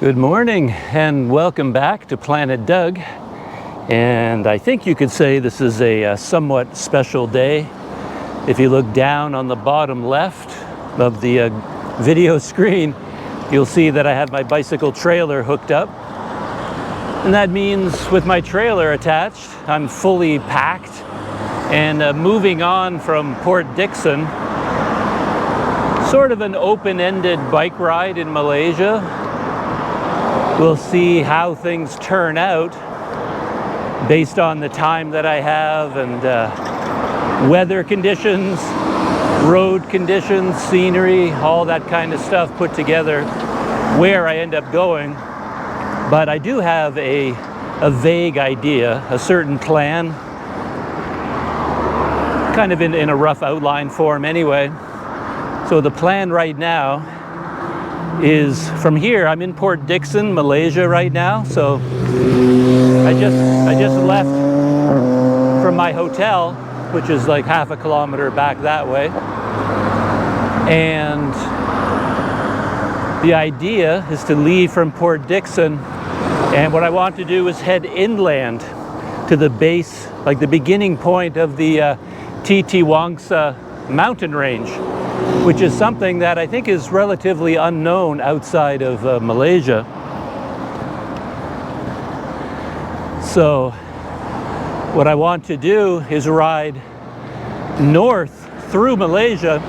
Good morning and welcome back to Planet Doug. And I think you could say this is a somewhat special day. If you look down on the bottom left of the video screen, you'll see that I have my bicycle trailer hooked up. And that means with my trailer attached, I'm fully packed and moving on from Port Dickson, sort of an open-ended bike ride in Malaysia. We'll see how things turn out based on the time that I have and weather conditions, road conditions, scenery, all that kind of stuff put together, where I end up going. But I do have a vague idea, a certain plan, kind of in a rough outline form anyway. So the plan right now is from here. I'm in Port Dickson, Malaysia right now. So I just left from my hotel, which is like half a kilometer back that way. And the idea is to leave from Port Dickson, and what I want to do is head inland to the base, like the beginning point of the Titiwangsa mountain range, which is something that I think is relatively unknown outside of Malaysia. So what I want to do is ride north through Malaysia,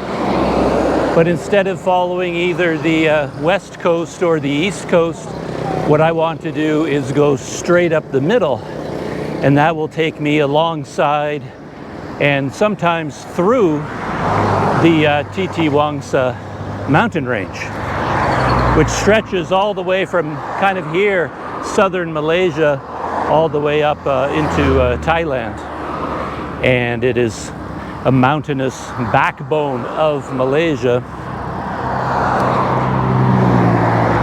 but instead of following either the west coast or the east coast, what I want to do is go straight up the middle, and that will take me alongside and sometimes through the Titiwangsa mountain range, which stretches all the way from kind of here, southern Malaysia, all the way up into Thailand. And it is a mountainous backbone of Malaysia.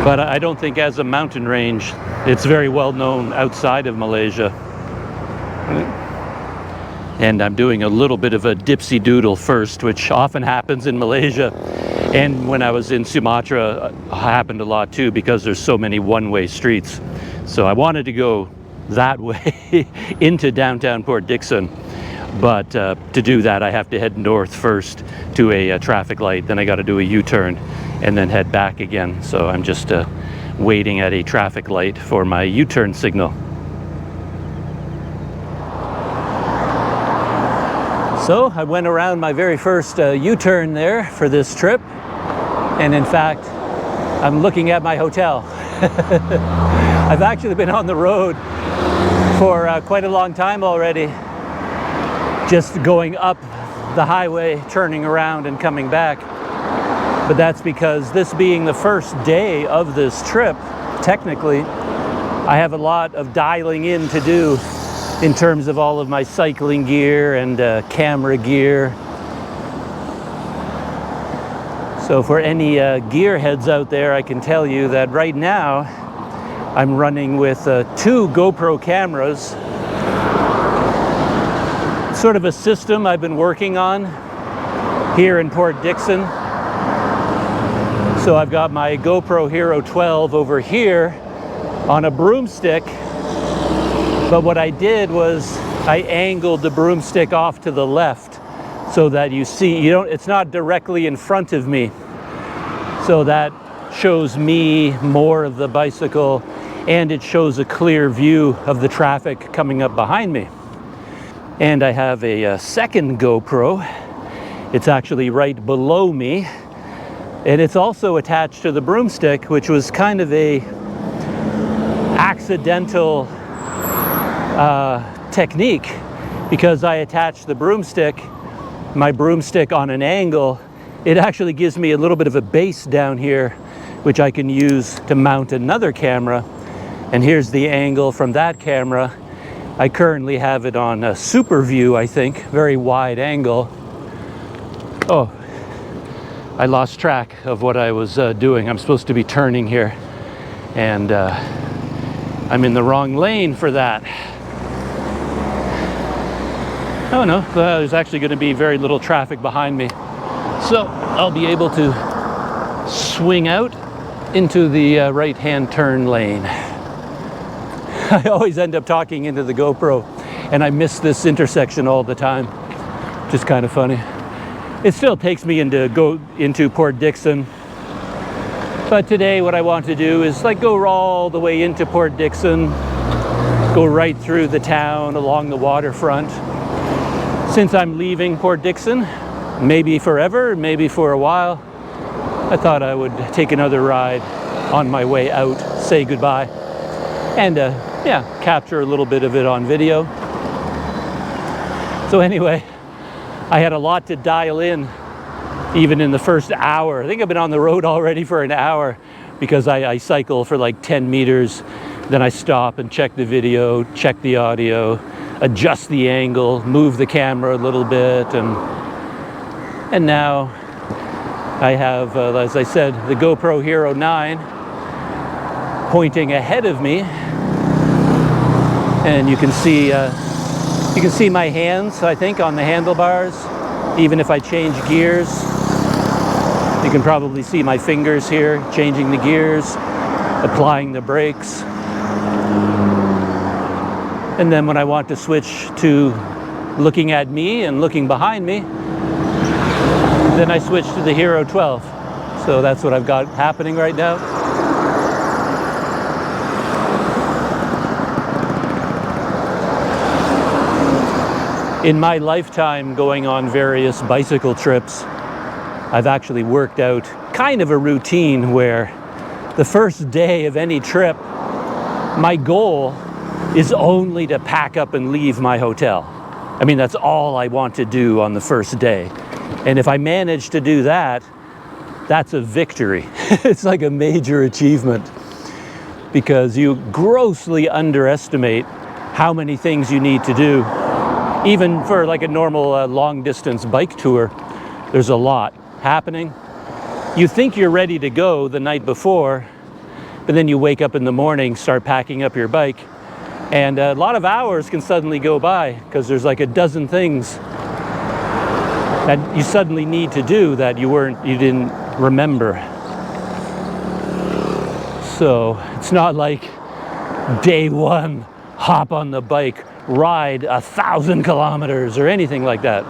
But I don't think as a mountain range, it's very well known outside of Malaysia. And I'm doing a little bit of a dipsy doodle first, which often happens in Malaysia. And when I was in Sumatra, happened a lot too, because there's so many one-way streets. So I wanted to go that way into downtown Port Dickson. But to do that, I have to head north first to a traffic light. Then I got to do a U-turn and then head back again. So I'm just waiting at a traffic light for my U-turn signal. So I went around my very first U-turn there for this trip, and in fact I'm looking at my hotel. I've actually been on the road for quite a long time already, just going up the highway, turning around and coming back. But that's because this being the first day of this trip, technically I have a lot of dialing in to do in terms of all of my cycling gear and camera gear. So for any gearheads out there, I can tell you that right now I'm running with 2 GoPro cameras. Sort of a system I've been working on here in Port Dickson. So I've got my GoPro Hero 12 over here on a broomstick. But what I did was I angled the broomstick off to the left so that you see, it's not directly in front of me. So that shows me more of the bicycle, and it shows a clear view of the traffic coming up behind me. And I have a second GoPro. It's actually right below me. And it's also attached to the broomstick, which was kind of a accidental technique, because I attached the broomstick, my broomstick on an angle. It actually gives me a little bit of a base down here, which I can use to mount another camera. And here's the angle from that camera. I currently have it on a super view, I think, very wide angle. Oh, I lost track of what I was doing. I'm supposed to be turning here, and I'm in the wrong lane for that. Oh no, there's actually going to be very little traffic behind me. So I'll be able to swing out into the right-hand turn lane. I always end up talking into the GoPro, and I miss this intersection all the time, which is kind of funny. It still takes me into Port Dickson, but today what I want to do is like go all the way into Port Dickson, go right through the town along the waterfront. Since I'm leaving Port Dickson, maybe forever, maybe for a while, I thought I would take another ride on my way out, say goodbye, and yeah, capture a little bit of it on video. So anyway, I had a lot to dial in even in the first hour. I think I've been on the road already for an hour because I cycle for like 10 meters, then I stop and check the video, check the audio, adjust the angle, move the camera a little bit, and now I have, as I said, the GoPro Hero 9 pointing ahead of me, and you can see my hands, I think, on the handlebars. Even if I change gears, you can probably see my fingers here changing the gears, applying the brakes. And then when I want to switch to looking at me and looking behind me, then I switch to the Hero 12. So that's what I've got happening right now. In my lifetime going on various bicycle trips, I've actually worked out kind of a routine where the first day of any trip, my goal is only to pack up and leave my hotel. I mean, that's all I want to do on the first day. And if I manage to do that, that's a victory. It's like a major achievement, because you grossly underestimate how many things you need to do. Even for like a normal long distance bike tour, there's a lot happening. You think you're ready to go the night before, but then you wake up in the morning, start packing up your bike, and a lot of hours can suddenly go by because there's like a dozen things that you suddenly need to do that you didn't remember. So it's not like day one, hop on the bike, ride 1,000 kilometers or anything like that.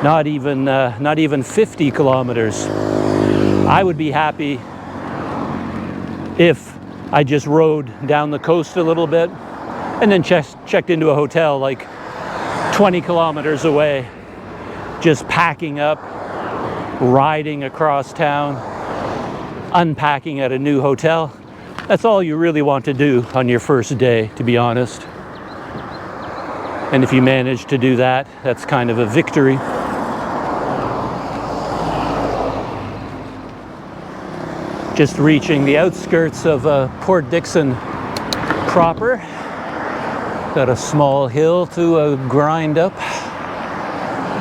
Not even 50 kilometers. I would be happy if I just rode down the coast a little bit and then checked into a hotel like 20 kilometers away, just packing up, riding across town, unpacking at a new hotel. That's all you really want to do on your first day, to be honest. And if you manage to do that, that's kind of a victory. Just reaching the outskirts of Port Dickson proper. Got a small hill to grind up.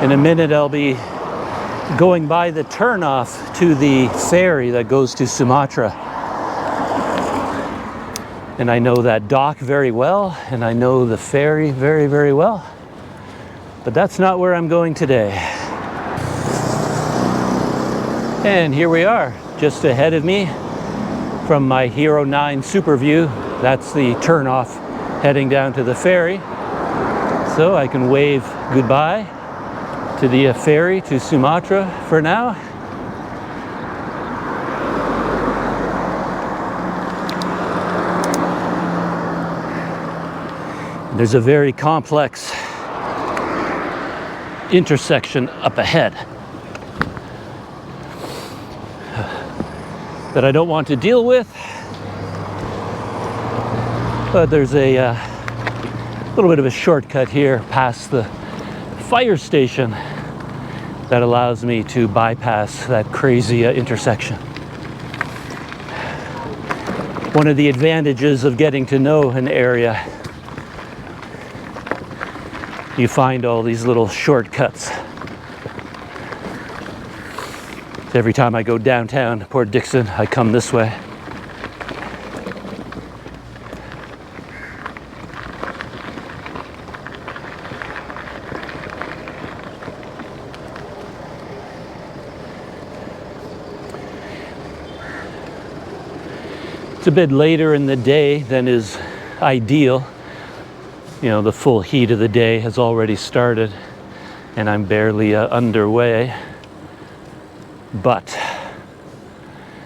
In a minute I'll be going by the turnoff to the ferry that goes to Sumatra. And I know that dock very well, and I know the ferry very, very well. But that's not where I'm going today. And here we are, just ahead of me from my Hero 9 Super View. That's the turnoff heading down to the ferry. So I can wave goodbye to the ferry to Sumatra for now. There's a very complex intersection up ahead that I don't want to deal with, but there's a little bit of a shortcut here past the fire station that allows me to bypass that crazy intersection. One of the advantages of getting to know an area, you find all these little shortcuts. Every time I go downtown Port Dickson, I come this way. It's a bit later in the day than is ideal. You know, the full heat of the day has already started and I'm barely underway. But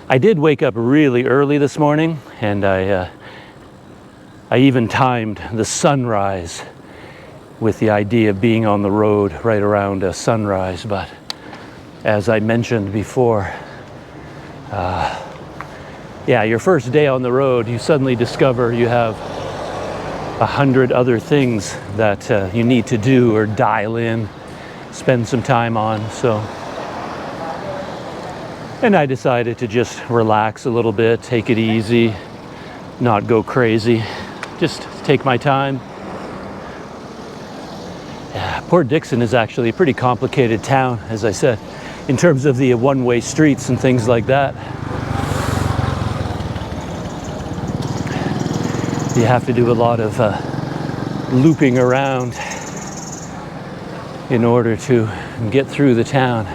I did wake up really early this morning, and I even timed the sunrise with the idea of being on the road right around sunrise. But as I mentioned before, yeah, your first day on the road, you suddenly discover you have 100 other things that you need to do or dial in, spend some time on. And I decided to just relax a little bit, take it easy, not go crazy, just take my time. Yeah, Port Dickson is actually a pretty complicated town, as I said, in terms of the one-way streets and things like that. You have to do a lot of looping around in order to get through the town,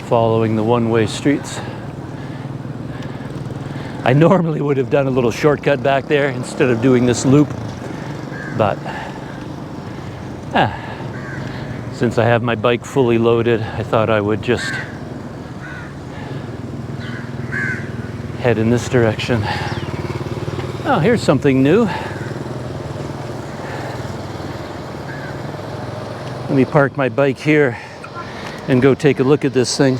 following the one-way streets. I normally would have done a little shortcut back there instead of doing this loop, but since I have my bike fully loaded, I thought I would just head in this direction. Oh, here's something new. Let me park my bike here and go take a look at this thing.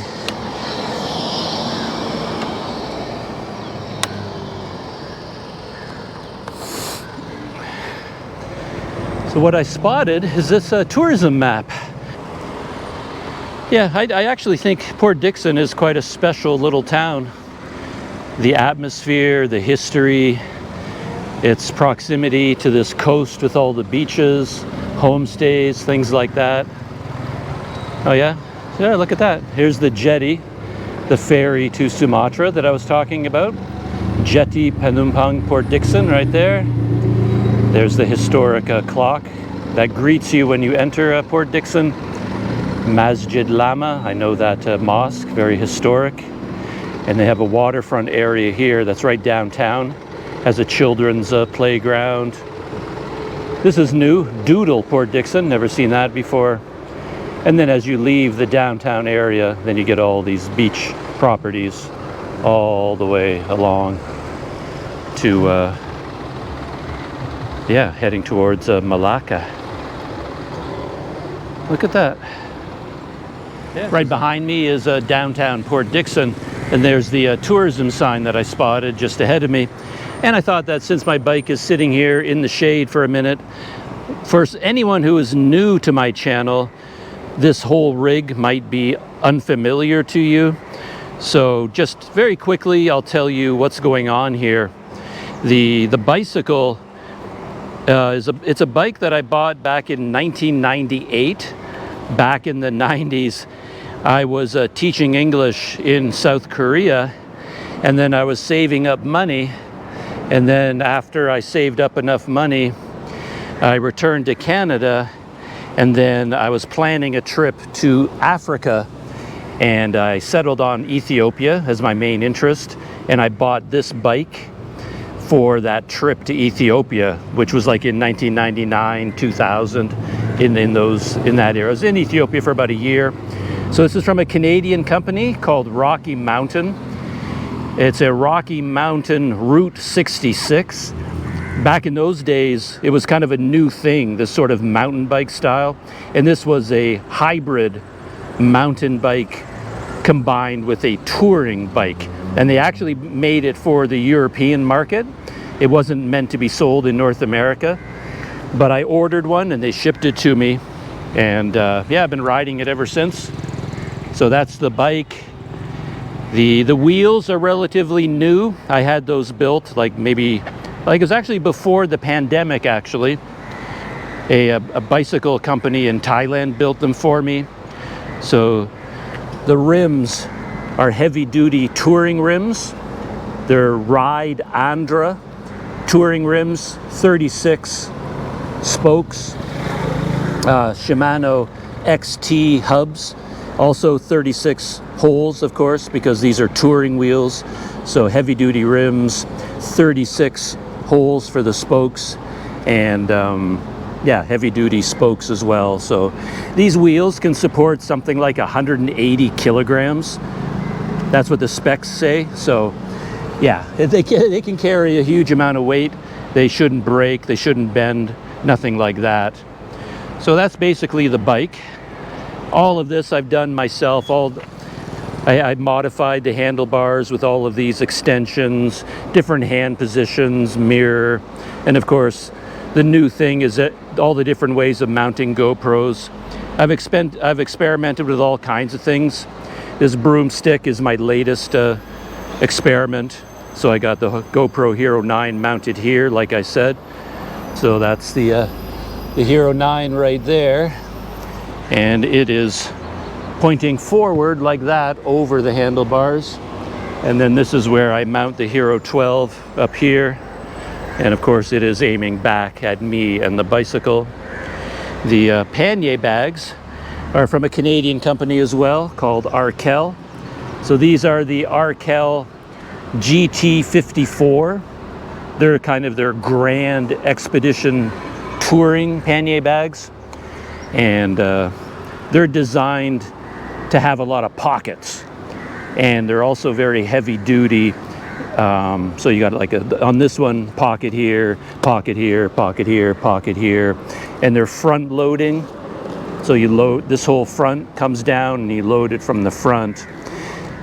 So what I spotted is this tourism map. Yeah, I actually think Port Dickson is quite a special little town. The atmosphere, the history, its proximity to this coast with all the beaches, homestays, things like that. Oh yeah? Yeah, look at that. Here's the jetty, the ferry to Sumatra that I was talking about. Jetty Penumpang Port Dickson right there. There's the historic clock that greets you when you enter Port Dickson. Masjid Lama, I know that mosque, very historic. And they have a waterfront area here that's right downtown. Has a children's playground. This is new, Doodle Port Dickson, never seen that before. And then as you leave the downtown area, then you get all these beach properties all the way along to, yeah, heading towards Malacca. Look at that. Yeah. Right behind me is downtown Port Dickson, and there's the tourism sign that I spotted just ahead of me. And I thought that since my bike is sitting here in the shade for a minute, for anyone who is new to my channel, this whole rig might be unfamiliar to you. So just very quickly, I'll tell you what's going on here. The bicycle it's a bike that I bought back in 1998. Back in the 90s, I was teaching English in South Korea, and then I was saving up money. And then after I saved up enough money, I returned to Canada, and then I was planning a trip to Africa, and I settled on Ethiopia as my main interest, and I bought this bike for that trip to Ethiopia, which was like in 1999, 2000, in that era. I was in Ethiopia for about a year. So this is from a Canadian company called Rocky Mountain. It's a Rocky Mountain Route 66. Back in those days, it was kind of a new thing, this sort of mountain bike style. And this was a hybrid mountain bike combined with a touring bike. And they actually made it for the European market. It wasn't meant to be sold in North America. But I ordered one and they shipped it to me. And yeah, I've been riding it ever since. So that's the bike. The wheels are relatively new. I had those built like it was actually before the pandemic actually. A bicycle company in Thailand built them for me. So the rims are heavy duty touring rims. They're Ride Andra touring rims, 36 spokes, Shimano XT hubs. Also 36 holes, of course, because these are touring wheels. So heavy duty rims, 36 holes for the spokes, and yeah, heavy duty spokes as well. So these wheels can support something like 180 kilograms. That's what the specs say. So yeah, they can carry a huge amount of weight. They shouldn't break, they shouldn't bend, nothing like that. So that's basically the bike. All of this I've done myself. I modified the handlebars with all of these extensions, different hand positions, mirror, and of course the new thing is that all the different ways of mounting GoPros. I've experimented with all kinds of things. This broomstick is my latest experiment. So I got the GoPro Hero 9 mounted here, like I said. So that's the Hero 9 right there. And it is pointing forward like that over the handlebars. And then this is where I mount the Hero 12 up here. And of course it is aiming back at me and the bicycle. The pannier bags are from a Canadian company as well called Arkel. So these are the Arkel GT54. They're kind of their grand expedition touring pannier bags. And they're designed to have a lot of pockets. And they're also very heavy duty. So you got like on this one, pocket here, pocket here, pocket here, pocket here. And they're front loading. So you load, this whole front comes down and you load it from the front,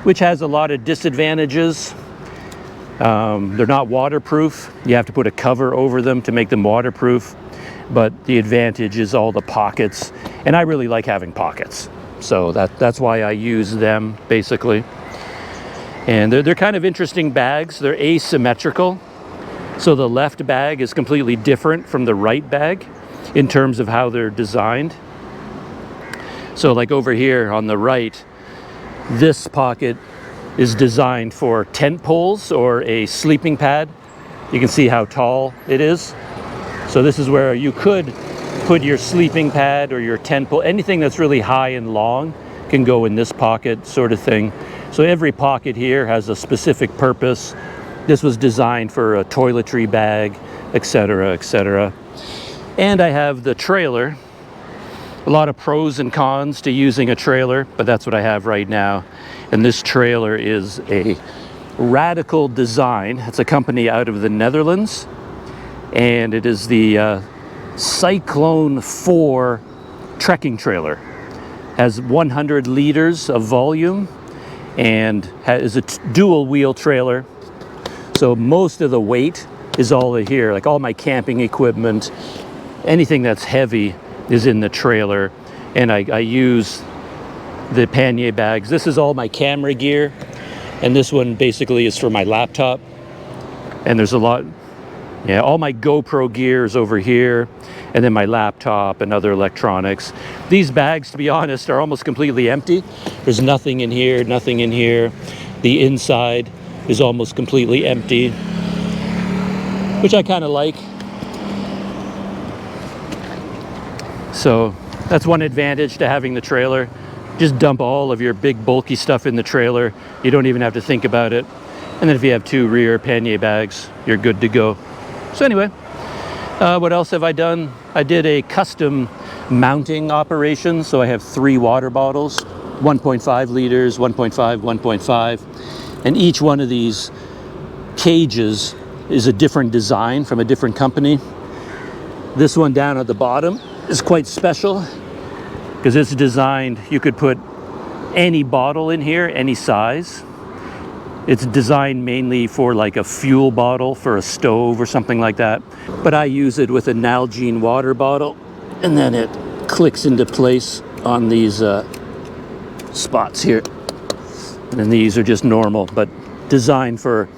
which has a lot of disadvantages. They're not waterproof. You have to put a cover over them to make them waterproof. But the advantage is all the pockets. And I really like having pockets. So that's why I use them, basically. And they're kind of interesting bags. They're asymmetrical. So the left bag is completely different from the right bag in terms of how they're designed. So like over here on the right, this pocket is designed for tent poles or a sleeping pad. You can see how tall it is. So this is where you could put your sleeping pad or your tent pole. Anything that's really high and long can go in this pocket, sort of thing. So every pocket here has a specific purpose. This was designed for a toiletry bag, etc., etc. And I have the trailer. A lot of pros and cons to using a trailer, but that's what I have right now. And this trailer is a Radical Design. It's a company out of the Netherlands. And it is the Cyclone 4 trekking trailer. Has 100 liters of volume and is a dual wheel trailer. So most of the weight is all here. Like all my camping equipment, anything that's heavy is in the trailer. And I use the pannier bags. This is all my camera gear. And this one basically is for my laptop. And there's a lot, yeah, all my GoPro gear is over here. And then my laptop and other electronics. These bags, to be honest, are almost completely empty. There's nothing in here, nothing in here. The inside is almost completely empty, which I kind of like. So that's one advantage to having the trailer. Just dump all of your big bulky stuff in the trailer. You don't even have to think about it. And then if you have 2 rear pannier bags, you're good to go. So anyway, what else have I done? I did a custom mounting operation. So I have 3 water bottles, 1.5 liters, 1.5, 1.5. And each one of these cages is a different design from a different company. This one down at the bottom is quite special because it's designed, you could put any bottle in here, any size. It's designed mainly for like a fuel bottle for a stove or something like that. But I use it with a Nalgene water bottle, and then it clicks into place on these spots here. And then these are just normal, but designed for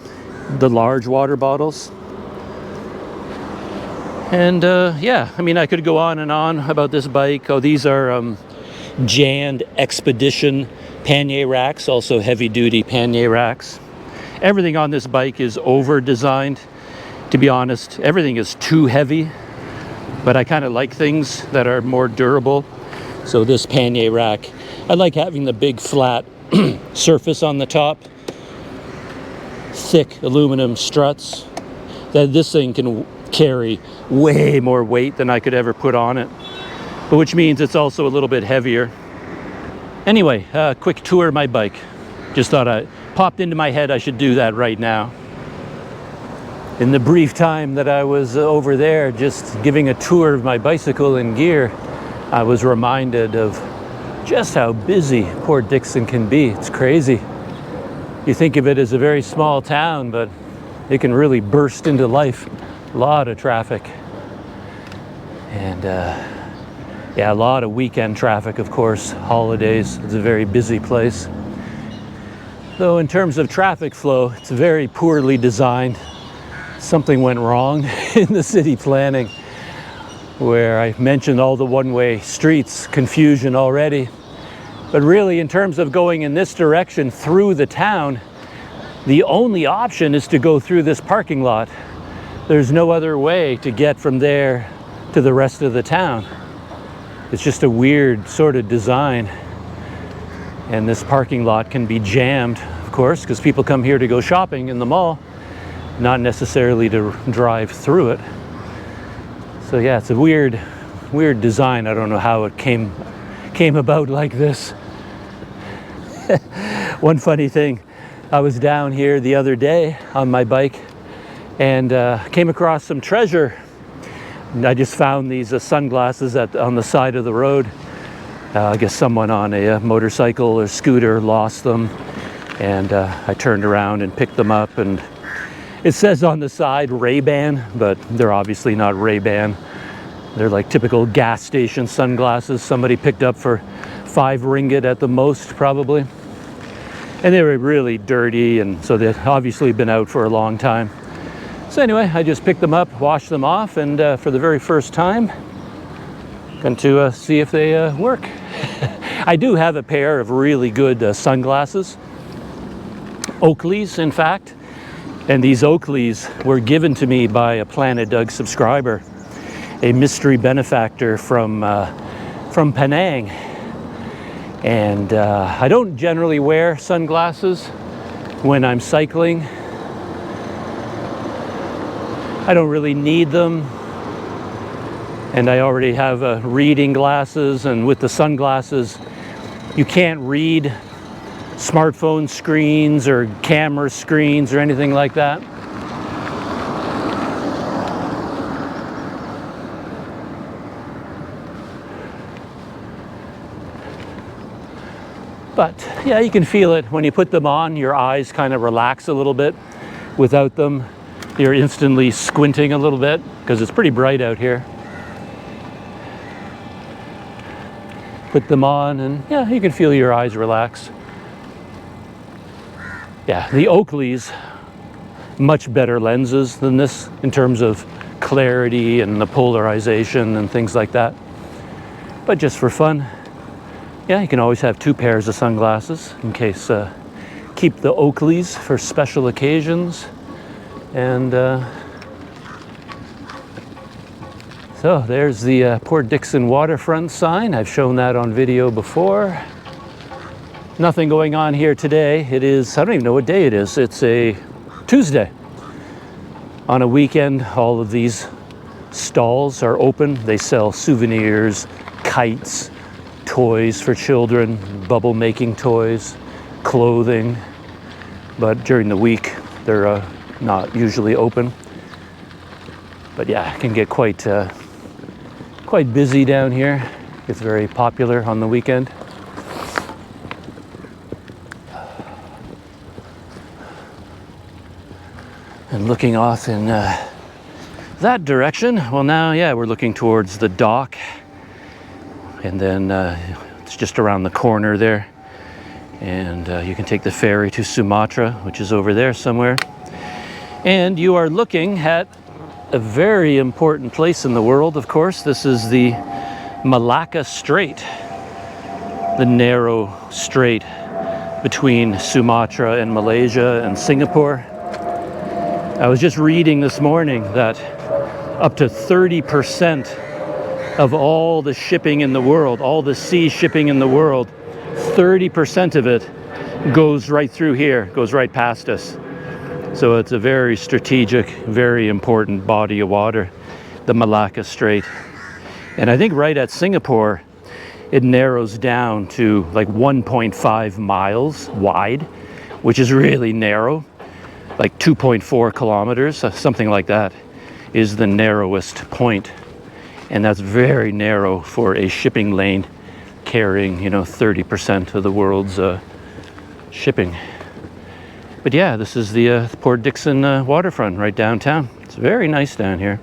the large water bottles. And yeah, I mean, I could go on and on about this bike. Oh, these are Jand Expedition pannier racks, also heavy duty pannier racks. Everything on this bike is over designed, to be honest. Everything is too heavy, but I kind of like things that are more durable. So this pannier rack I like having the big flat surface on the top, thick aluminum struts. That this thing can carry way more weight than I could ever put on it, but which means it's also a little bit heavier. Anyway, quick tour of my bike. Just thought I popped into my head I should do that right now. In the brief time that I was over there just giving a tour of my bicycle and gear, I was reminded of just how busy Port Dickson can be. It's crazy. You think of it as a very small town, but it can really burst into life. A lot of traffic. And yeah, a lot of weekend traffic, of course, holidays. It's a very busy place. Though in terms of traffic flow, it's very poorly designed. Something went wrong in the city planning, where I mentioned all the one-way streets, confusion already. But really, in terms of going in this direction through the town, the only option is to go through this parking lot. There's no other way to get from there to the rest of the town. It's just a weird sort of design. And this parking lot can be jammed, of course, because people come here to go shopping in the mall, not necessarily to drive through it. So yeah, it's a weird design. I don't know how it came about like this. One funny thing, I was down here the other day on my bike and came across some treasure. And I just found these sunglasses on the side of the road. I guess someone on a motorcycle or scooter lost them, and I turned around and picked them up, and it says on the side Ray-Ban, but they're obviously not Ray-Ban. They're like typical gas station sunglasses somebody picked up for 5 ringgit at the most, probably. And they were really dirty, and so they've obviously been out for a long time. So anyway, I just picked them up, washed them off, and for the very first time, going to see if they work. I do have a pair of really good sunglasses, Oakleys, in fact. And these Oakleys were given to me by a Planet Doug subscriber, a mystery benefactor from Penang. And I don't generally wear sunglasses when I'm cycling. I don't really need them. And I already have reading glasses, and with the sunglasses, you can't read smartphone screens or camera screens or anything like that. But yeah, you can feel it when you put them on. Your eyes kind of relax a little bit. Without them, you're instantly squinting a little bit because it's pretty bright out here. Put them on and yeah, you can feel your eyes relax. Yeah, the Oakleys, much better lenses than this in terms of clarity and the polarization and things like that. But just for fun, yeah, you can always have 2 pairs of sunglasses in case, keep the Oakleys for special occasions. And so there's the Port Dickson Waterfront sign. I've shown that on video before. Nothing going on here today. It is, I don't even know what day it is. It's a Tuesday. On a weekend, all of these stalls are open. They sell souvenirs, kites, toys for children, bubble making toys, clothing. But during the week, they're not usually open. But yeah, it can get quite busy down here. It's very popular on the weekend. And looking off in that direction, well now, yeah, we're looking towards the dock. And then it's just around the corner there. And you can take the ferry to Sumatra, which is over there somewhere. And you are looking at a very important place in the world, of course. This is the Malacca Strait, the narrow strait between Sumatra and Malaysia and Singapore. I was just reading this morning that up to 30% of all the shipping in the world, all the sea shipping in the world, 30% of it goes right through here, goes right past us. So it's a very strategic, very important body of water, the Malacca Strait. And I think right at Singapore, it narrows down to like 1.5 miles wide, which is really narrow, like 2.4 kilometers, something like that is the narrowest point. And that's very narrow for a shipping lane carrying, 30% of the world's shipping. But yeah, this is the Port Dickson waterfront right downtown. It's very nice down here.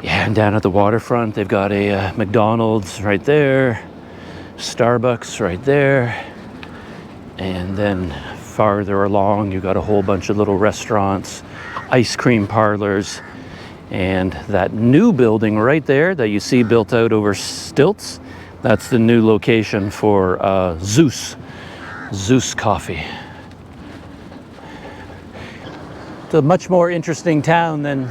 Yeah, and down at the waterfront, they've got a McDonald's right there, Starbucks right there, and then farther along, you've got a whole bunch of little restaurants, ice cream parlors, and that new building right there that you see built out over stilts, that's the new location for Zeus Coffee. It's a much more interesting town than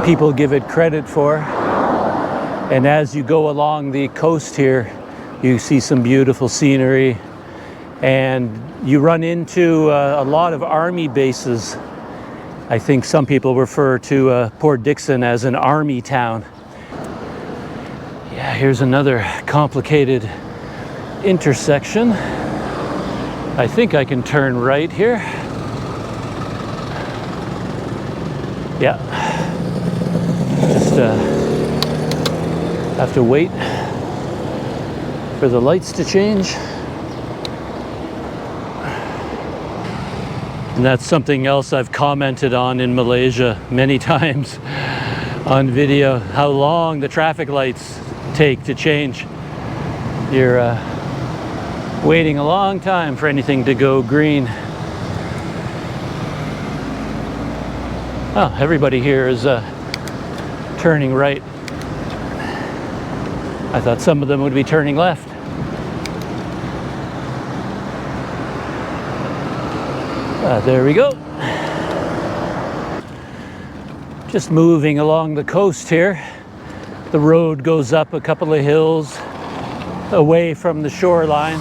people give it credit for. And as you go along the coast here, you see some beautiful scenery, and you run into a lot of army bases. I think some people refer to Port Dickson as an army town. Yeah, here's another complicated intersection. I think I can turn right here. Yeah, just have to wait for the lights to change. And that's something else I've commented on in Malaysia many times on video, how long the traffic lights take to change. You're waiting a long time for anything to go green. Oh, everybody here is turning right. I thought some of them would be turning left. There we go. Just moving along the coast here. The road goes up a couple of hills away from the shoreline.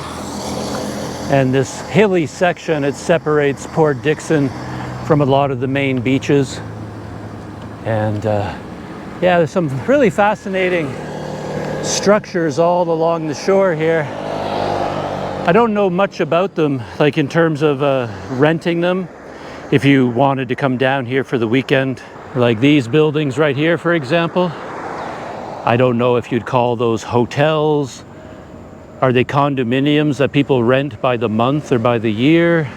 And this hilly section, it separates Port Dickson from a lot of the main beaches. And yeah, there's some really fascinating structures all along the shore here. I don't know much about them, like in terms of renting them. If you wanted to come down here for the weekend, like these buildings right here, for example, I don't know if you'd call those hotels. Are they condominiums that people rent by the month or by the year?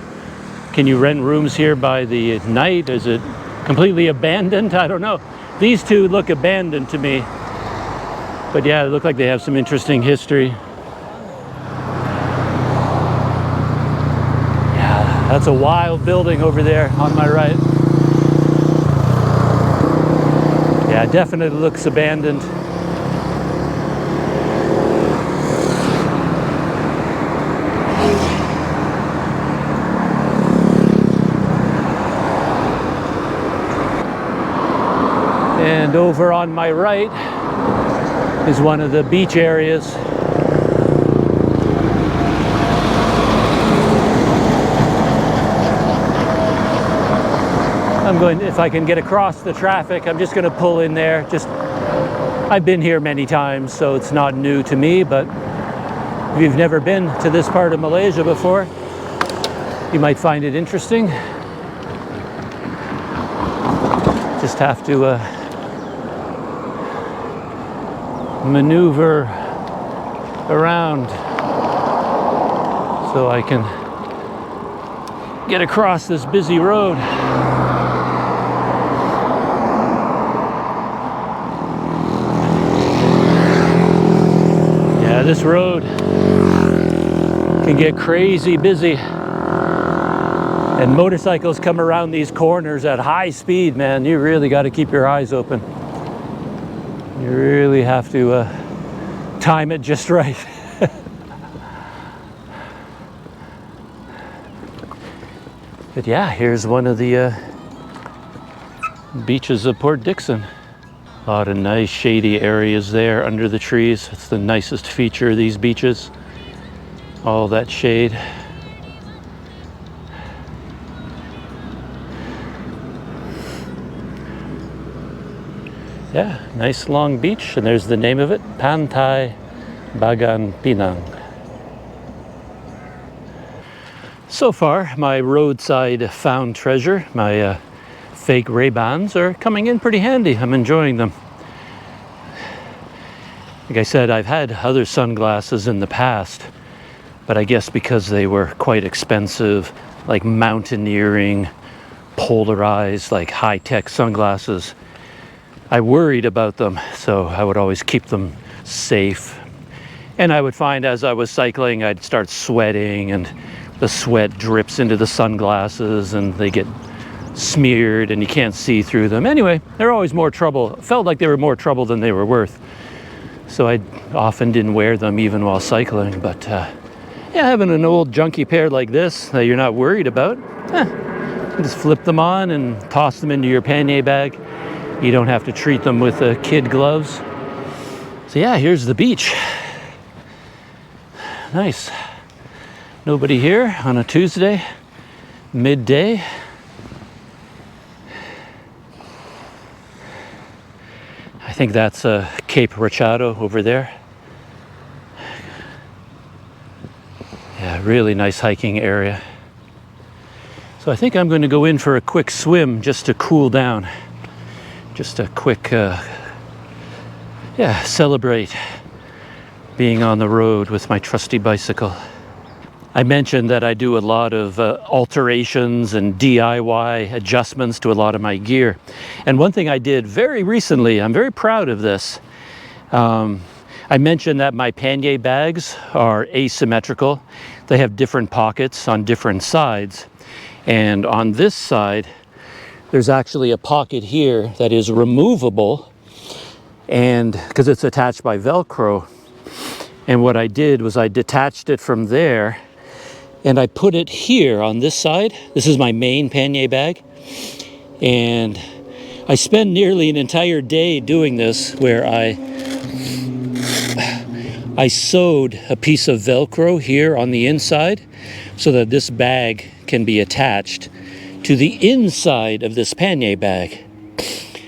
Can you rent rooms here by the night? Is it completely abandoned? I don't know. These two look abandoned to me. But yeah, they look like they have some interesting history. Yeah, that's a wild building over there on my right. Yeah, it definitely looks abandoned. And over on my right is one of the beach areas. I'm going, if I can get across the traffic, I'm just going to pull in there. I've been here many times, so it's not new to me, but if you've never been to this part of Malaysia before, you might find it interesting. Just have to maneuver around so I can get across this busy road. Yeah, this road can get crazy busy, and motorcycles come around these corners at high speed, man. You really got to keep your eyes open. You really have to time it just right. But yeah, here's one of the beaches of Port Dickson. A lot of nice shady areas there under the trees. It's the nicest feature of these beaches. all that shade. Yeah, nice long beach, and there's the name of it, Pantai Bagan Pinang. So far, my roadside found treasure, my fake Ray-Bans, are coming in pretty handy. I'm enjoying them. Like I said, I've had other sunglasses in the past, but I guess because they were quite expensive, like mountaineering, polarized, like high-tech sunglasses, I worried about them, so I would always keep them safe. And I would find as I was cycling, I'd start sweating, and the sweat drips into the sunglasses, and they get smeared, and you can't see through them. Anyway, they're always more trouble. Felt like they were more trouble than they were worth. So I often didn't wear them even while cycling. But yeah, having an old junky pair like this that you're not worried about, just flip them on and toss them into your pannier bag. You don't have to treat them with kid gloves. So yeah, here's the beach. Nice. Nobody here on a Tuesday, midday. I think that's Cape Rachado over there. Yeah, really nice hiking area. So I think I'm going to go in for a quick swim just to cool down. Just a quick, yeah, celebrate being on the road with my trusty bicycle. I mentioned that I do a lot of alterations and DIY adjustments to a lot of my gear. And one thing I did very recently, I'm very proud of this. I mentioned that my pannier bags are asymmetrical. They have different pockets on different sides. And on this side, there's actually a pocket here that is removable, and because it's attached by Velcro. And what I did was I detached it from there, and I put it here on this side. This is my main pannier bag. And I spend nearly an entire day doing this, where I sewed a piece of Velcro here on the inside so that this bag can be attached to the inside of this pannier bag,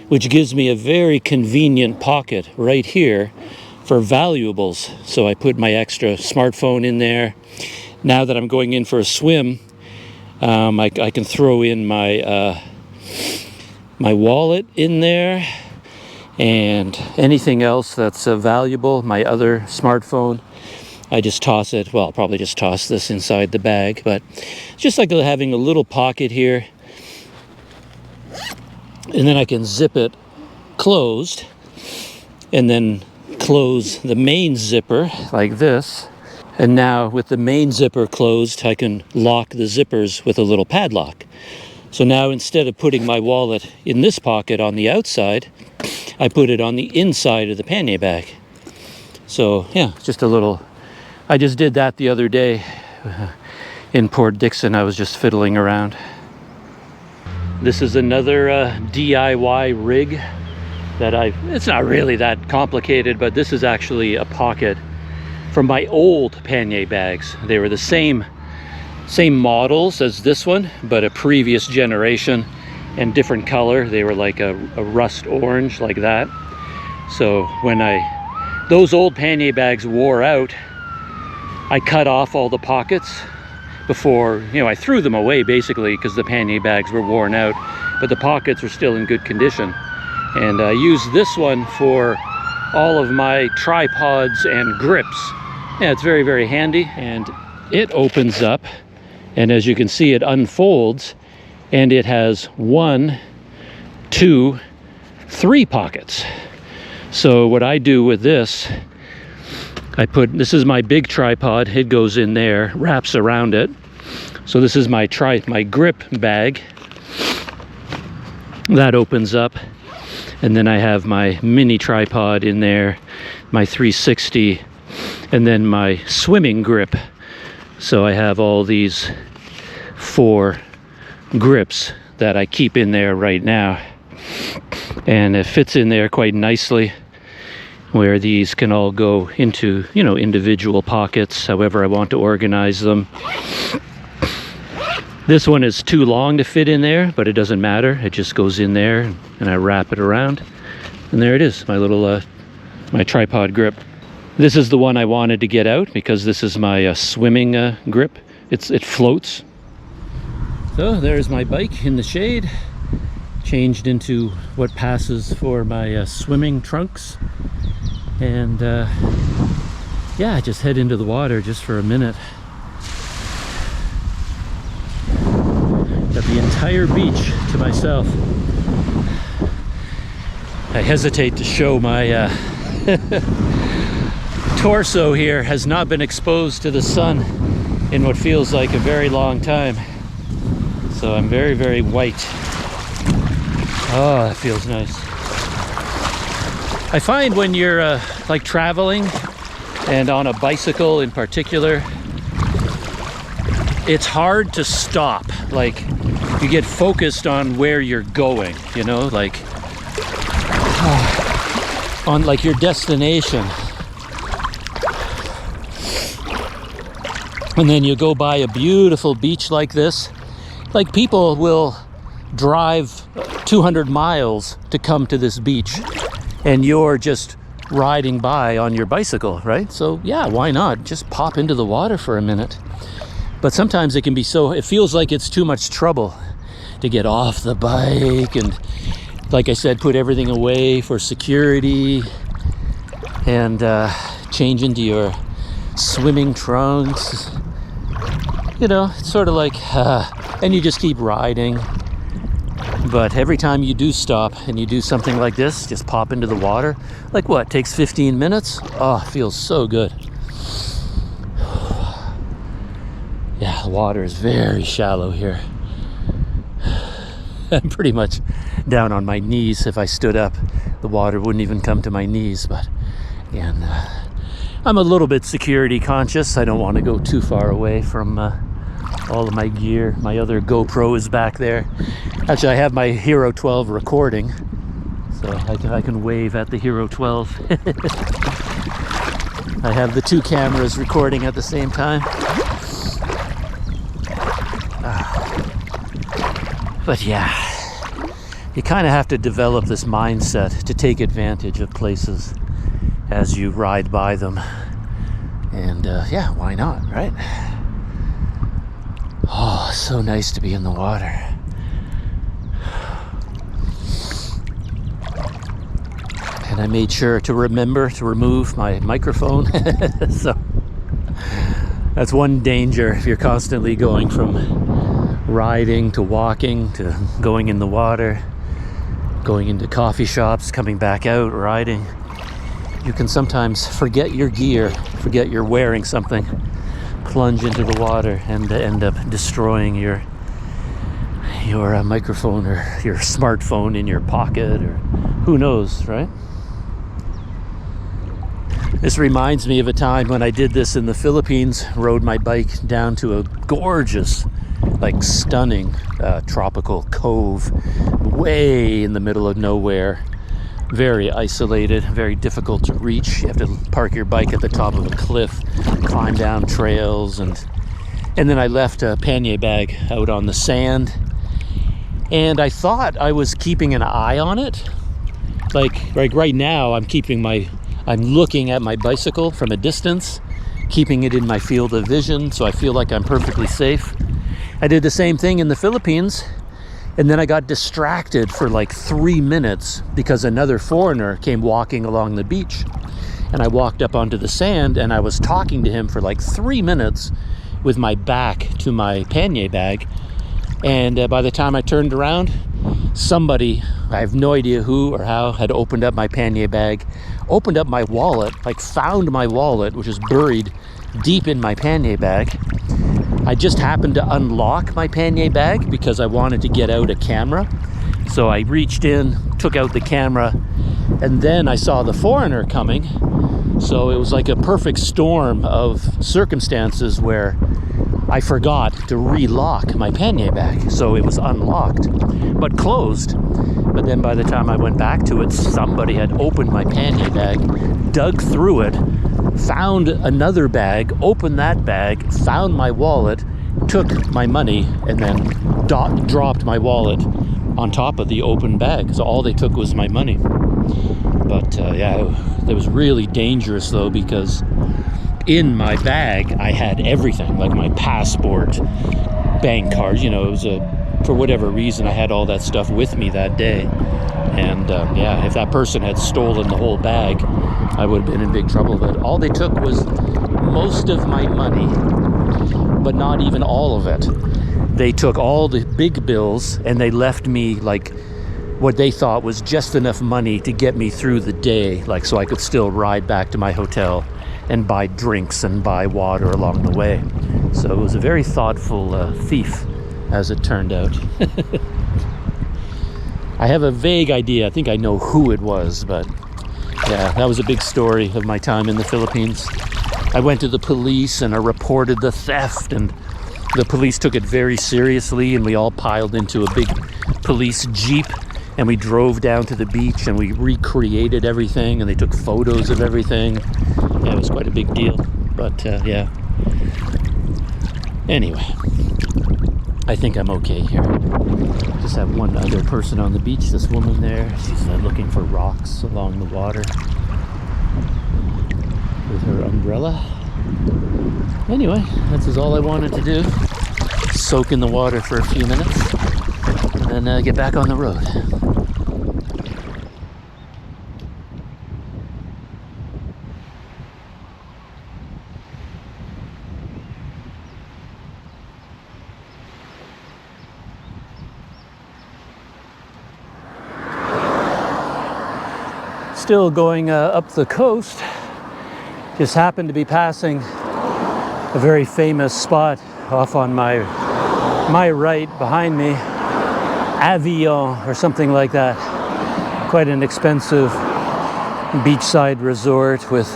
which gives me a very convenient pocket right here for valuables. So I put my extra smartphone in there. Now that I'm going in for a swim, I can throw in my my wallet in there, and anything else that's valuable, my other smartphone, I just toss it. Well, I'll probably just toss this inside the bag, but just like having a little pocket here, and then I can zip it closed, and then close the main zipper like this. And now with the main zipper closed, I can lock the zippers with a little padlock. So now instead of putting my wallet in this pocket on the outside, I put it on the inside of the pannier bag. So yeah, just a little, I just did that the other day in Port Dickson. I was just fiddling around. This is another DIY rig that it's not really that complicated, but this is actually a pocket from my old pannier bags. They were the same models as this one, but a previous generation and different color. They were like a rust orange, like that. So when those old pannier bags wore out, I cut off all the pockets before, I threw them away basically because the pannier bags were worn out, but the pockets were still in good condition. And I used this one for all of my tripods and grips. Yeah, it's very, very handy, and it opens up, and as you can see, it unfolds, and it has 1, 2, 3 pockets. So what I do with this, this is my big tripod, it goes in there, wraps around it. So this is my grip bag. That opens up, and then I have my mini tripod in there, my 360, and then my swimming grip. So I have all these 4 grips that I keep in there right now, and it fits in there quite nicely. where these can all go into, you know, individual pockets, however I want to organize them. This one is too long to fit in there, but it doesn't matter. It just goes in there and I wrap it around. And there it is, my little, my tripod grip. This is the one I wanted to get out because this is my swimming grip. It floats. So there's my bike in the shade, changed into what passes for my swimming trunks. And yeah, I just head into the water just for a minute. Got the entire beach to myself. I hesitate to show my torso here. Has not been exposed to the sun in what feels like a very long time. So I'm very, very white. Oh, that feels nice. I find when you're like traveling, and on a bicycle in particular, it's hard to stop. Like, you get focused on where you're going, you know, like on like your destination. And then you go by a beautiful beach like this. Like, people will drive 200 miles to come to this beach, and you're just riding by on your bicycle, right? So yeah, why not just pop into the water for a minute? But sometimes it can be so, it feels like it's too much trouble to get off the bike and, like I said, put everything away for security and change into your swimming trunks. You know, it's sort of like, and you just keep riding. But every time you do stop and you do something like this, just pop into the water. Like what, takes 15 minutes? Oh, it feels so good. Yeah, the water is very shallow here. I'm pretty much down on my knees. If I stood up, the water wouldn't even come to my knees. But again, I'm a little bit security conscious. I don't want to go too far away from all of my gear. My other GoPro is back there. Actually, I have my Hero 12 recording, so I can wave at the Hero 12. I have the two cameras recording at the same time. But yeah, you kind of have to develop this mindset to take advantage of places as you ride by them. And yeah, why not, right? Oh, so nice to be in the water. And I made sure to remember to remove my microphone. So that's one danger if you're constantly going from riding to walking to going in the water, going into coffee shops, coming back out, riding. You can sometimes forget your gear, forget you're wearing something, plunge into the water and end up destroying your microphone or your smartphone in your pocket, or who knows, right? This reminds me of a time when I did this in the Philippines, rode my bike down to a gorgeous, like stunning tropical cove way in the middle of nowhere. Very isolated, very difficult to reach. You have to park your bike at the top of a cliff, climb down trails, and then I left a pannier bag out on the sand. And I thought I was keeping an eye on it. Like right now, I'm looking at my bicycle from a distance, keeping it in my field of vision, so I feel like I'm perfectly safe. I did the same thing in the Philippines. And then I got distracted for like 3 minutes because another foreigner came walking along the beach. And I walked up onto the sand and I was talking to him for like 3 minutes with my back to my pannier bag. And by the time I turned around, somebody, I have no idea who or how, had opened up my pannier bag, opened up my wallet, like found my wallet, which is buried deep in my pannier bag. I just happened to unlock my pannier bag because I wanted to get out a camera. So I reached in, took out the camera, and then I saw the foreigner coming. So it was like a perfect storm of circumstances where I forgot to relock my pannier bag. So it was unlocked, but closed. But then by the time I went back to it, somebody had opened my pannier bag, dug through it, found another bag, opened that bag, found my wallet, took my money, and then dropped my wallet on top of the open bag. So all they took was my money. But yeah, it was really dangerous though, because in my bag I had everything, like my passport, bank cards, you know, it was for whatever reason I had all that stuff with me that day. And yeah, if that person had stolen the whole bag, I would have been in big trouble. But all they took was most of my money, but not even all of it. They took all the big bills and they left me like what they thought was just enough money to get me through the day, like so I could still ride back to my hotel and buy drinks and buy water along the way. So it was a very thoughtful thief, as it turned out. I have a vague idea. I think I know who it was, but yeah, that was a big story of my time in the Philippines. I went to the police and I reported the theft, and the police took it very seriously, and we all piled into a big police jeep and we drove down to the beach and we recreated everything, and they took photos of everything. Yeah, it was quite a big deal. But yeah. Anyway, I think I'm okay here. Just have one other person on the beach, this woman there. She's looking for rocks along the water with her umbrella. Anyway, that's all I wanted to do. Soak in the water for a few minutes and then get back on the road. Still going up the coast. Just happened to be passing a very famous spot off on my right behind me, Avion or something like that. Quite an expensive beachside resort with,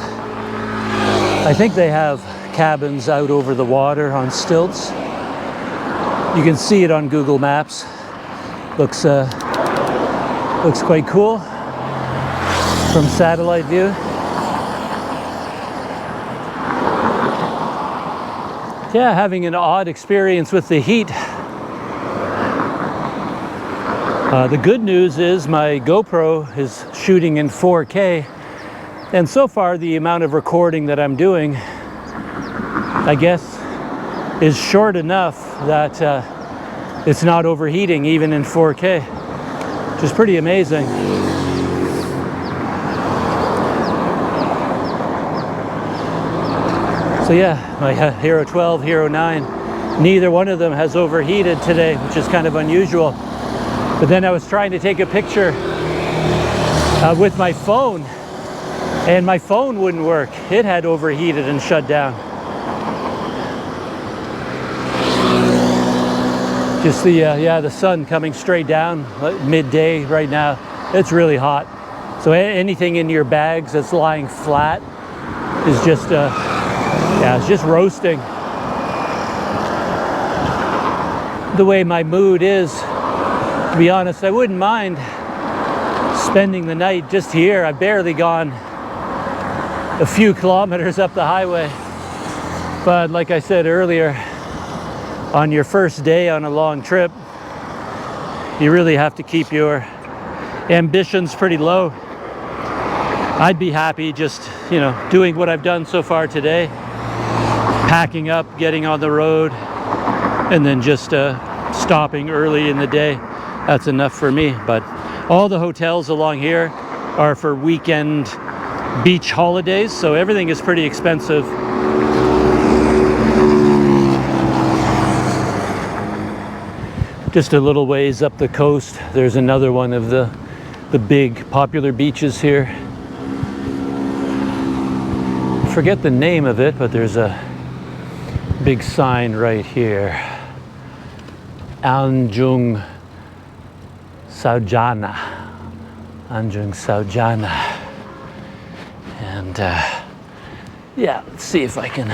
I think they have cabins out over the water on stilts. You can see it on Google Maps. Looks quite cool from satellite view. Yeah, having an odd experience with the heat. The good news is my GoPro is shooting in 4K, and so far the amount of recording that I'm doing, I guess, is short enough that it's not overheating even in 4K, which is pretty amazing. So yeah, my Hero 12, Hero 9, neither one of them has overheated today, which is kind of unusual. But then I was trying to take a picture with my phone, and my phone wouldn't work. It had overheated and shut down. Just the sun coming straight down, midday right now. It's really hot. So anything in your bags that's lying flat is just yeah, it's just roasting. The way my mood is, to be honest, I wouldn't mind spending the night just here. I've barely gone a few kilometers up the highway. But like I said earlier, on your first day on a long trip, you really have to keep your ambitions pretty low. I'd be happy just, you know, doing what I've done so far today. Packing up, getting on the road, and then just stopping early in the day. That's enough for me. But all the hotels along here are for weekend beach holidays, so everything is pretty expensive. Just a little ways up the coast, there's another one of the big popular beaches here. I forget the name of it, but there's a big sign right here. Anjung Saujana. Anjung Saujana. And yeah, let's see if I can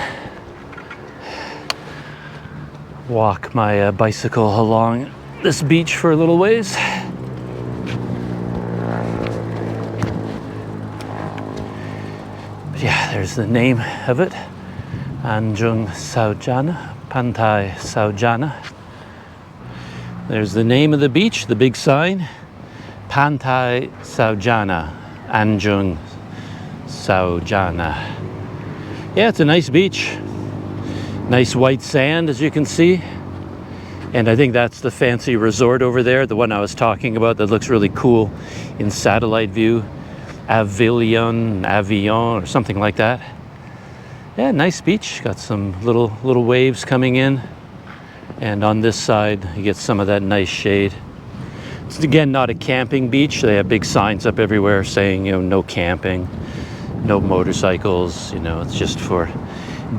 walk my bicycle along this beach for a little ways. Yeah, there's the name of it. Anjung Saujana, Pantai Saujana. There's the name of the beach, the big sign. Pantai Saujana, Anjung Saujana. Yeah, it's a nice beach. Nice white sand, as you can see. And I think that's the fancy resort over there, the one I was talking about that looks really cool in satellite view. Avion, or something like that. Yeah, nice beach. Got some little waves coming in. And on this side, you get some of that nice shade. It's again not a camping beach. They have big signs up everywhere saying, you know, no camping, no motorcycles, you know, it's just for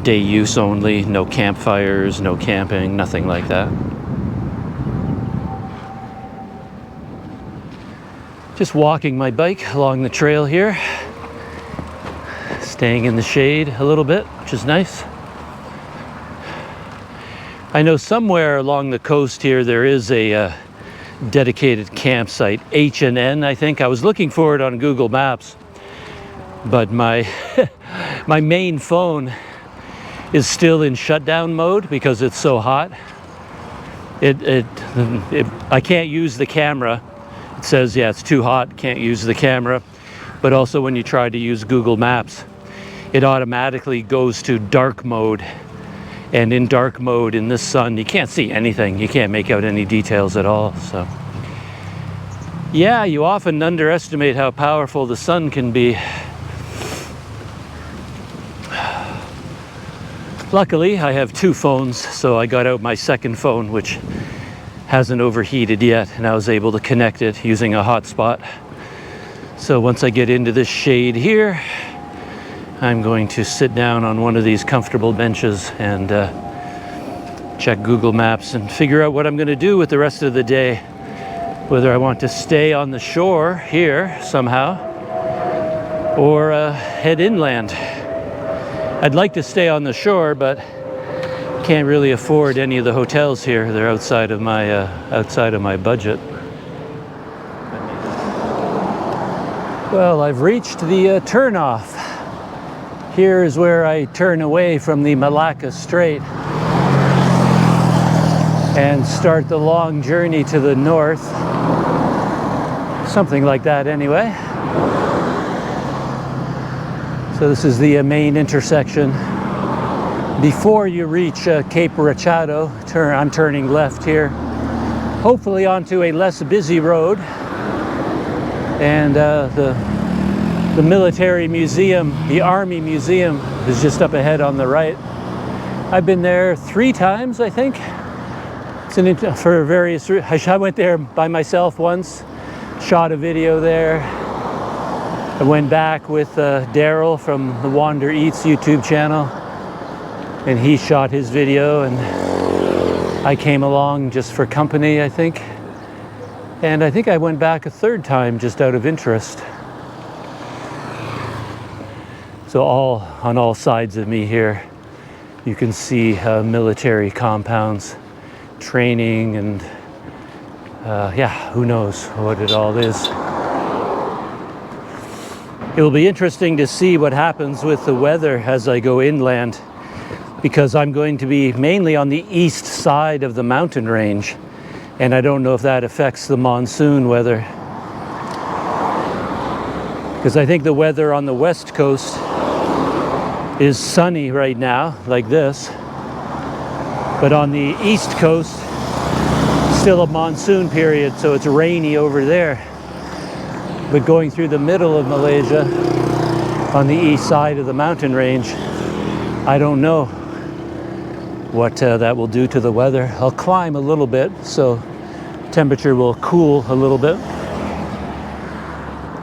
day use only, no campfires, no camping, nothing like that. Just walking my bike along the trail here, staying in the shade a little bit, which is nice. I know somewhere along the coast here there is a dedicated campsite, H&N, I think. I was looking for it on Google Maps, but my my main phone is still in shutdown mode because it's so hot. I can't use the camera. It says, yeah, it's too hot, can't use the camera. But also when you try to use Google Maps, it automatically goes to dark mode. And in dark mode, in this sun, you can't see anything. You can't make out any details at all. So, yeah, you often underestimate how powerful the sun can be. Luckily, I have two phones, so I got out my second phone, which hasn't overheated yet, and I was able to connect it using a hotspot. So once I get into this shade here, I'm going to sit down on one of these comfortable benches and check Google Maps and figure out what I'm going to do with the rest of the day. Whether I want to stay on the shore here somehow or head inland. I'd like to stay on the shore, but can't really afford any of the hotels here. They're outside of my budget. Well, I've reached the turnoff. Here is where I turn away from the Malacca Strait and start the long journey to the north. Something like that anyway. So this is the main intersection. Before you reach Cape Rachado, I'm turning left here, hopefully onto a less busy road. And the military museum, the Army Museum, is just up ahead on the right. I've been there 3 times, I think. It's for various reasons. I went there by myself once, shot a video there. I went back with Daryl from the Wander Eats YouTube channel, and he shot his video, and I came along just for company, I think. And I think I went back a 3rd time just out of interest. So on all sides of me here, you can see military compounds, training, and yeah, who knows what it all is. It will be interesting to see what happens with the weather as I go inland, because I'm going to be mainly on the east side of the mountain range, and I don't know if that affects the monsoon weather. Because I think the weather on the west coast is sunny right now, like this. But on the east coast, still a monsoon period, so it's rainy over there. But going through the middle of Malaysia, on the east side of the mountain range, I don't know what that will do to the weather. I'll climb a little bit, so temperature will cool a little bit.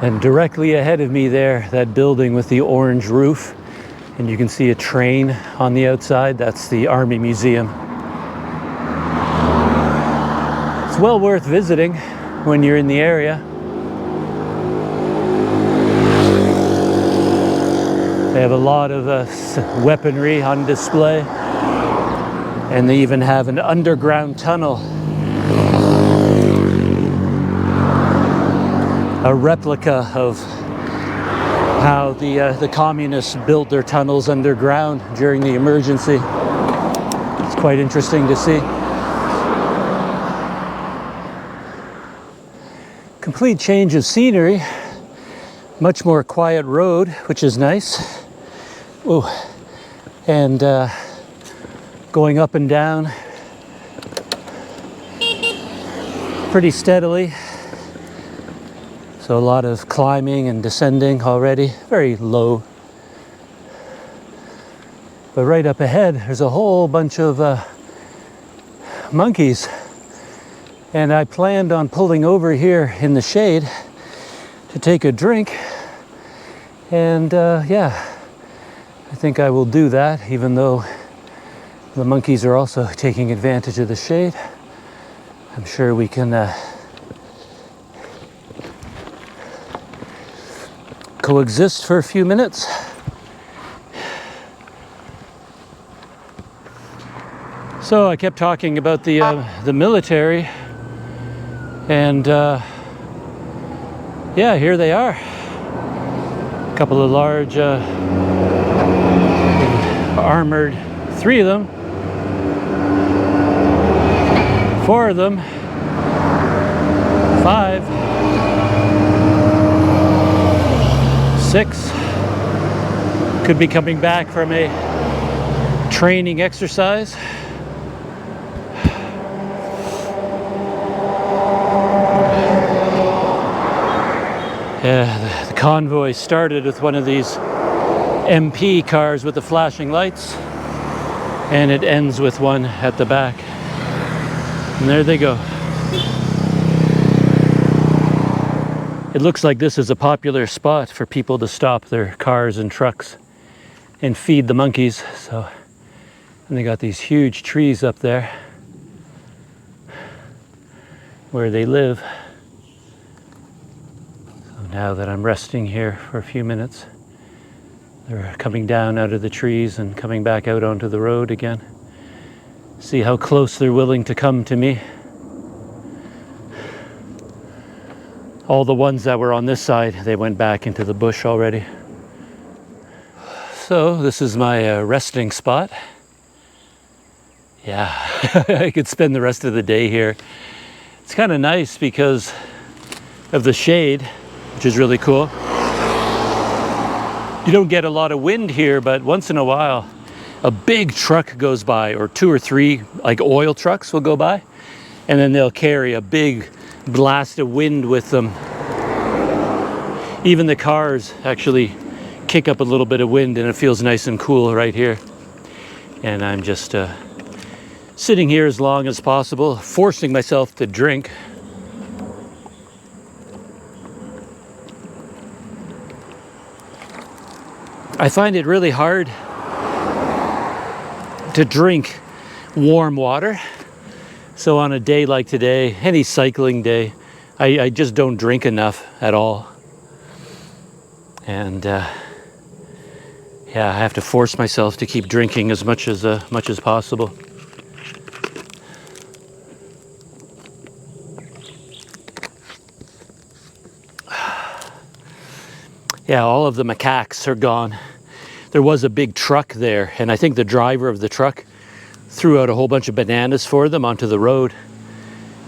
And directly ahead of me there, that building with the orange roof, and you can see a train on the outside. That's the Army Museum. It's well worth visiting when you're in the area. They have a lot of weaponry on display, and they even have an underground tunnel, a replica of how the communists built their tunnels underground during the emergency. It's quite interesting to see. Complete change of scenery, much more quiet road, which is nice. Oh, and going up and down pretty steadily. So a lot of climbing and descending already, very low. But right up ahead, there's a whole bunch of monkeys. And I planned on pulling over here in the shade to take a drink. And yeah, I think I will do that, even though the monkeys are also taking advantage of the shade. I'm sure we can coexist for a few minutes. So I kept talking about the military. And yeah, here they are. A couple of large armored, 3 of them, 4 of them, 5, 6. Could be coming back from a training exercise. The convoy started with one of these MP cars with the flashing lights, and it ends with one at the back. And there they go. It looks like this is a popular spot for people to stop their cars and trucks and feed the monkeys. So, and they got these huge trees up there where they live. Now that I'm resting here for a few minutes, they're coming down out of the trees and coming back out onto the road again. See how close they're willing to come to me. All the ones that were on this side, they went back into the bush already. So this is my resting spot. Yeah, I could spend the rest of the day here. It's kind of nice because of the shade, which is really cool. You don't get a lot of wind here, but once in a while, a big truck goes by, or 2 or 3 like oil trucks will go by, and then they'll carry a big blast of wind with them. Even the cars actually kick up a little bit of wind, and it feels nice and cool right here. And I'm just sitting here as long as possible, forcing myself to drink. I find it really hard to drink warm water. So on a day like today, any cycling day, I just don't drink enough at all. And yeah, I have to force myself to keep drinking as much as possible. Yeah, all of the macaques are gone. There was a big truck there, and I think the driver of the truck threw out a whole bunch of bananas for them onto the road.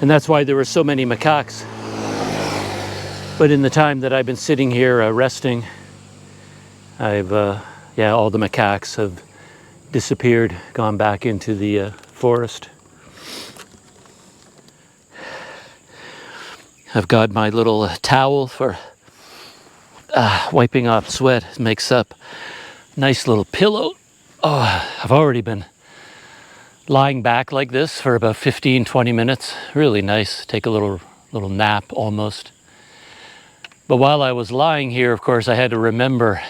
And that's why there were so many macaques. But in the time that I've been sitting here resting, yeah, all the macaques have disappeared, gone back into the forest. I've got my little towel for wiping off sweat. It makes up a nice little pillow. Oh, I've already been lying back like this for about 15-20 minutes. Really nice. Take a little nap almost. But while I was lying here, of course, I had to remember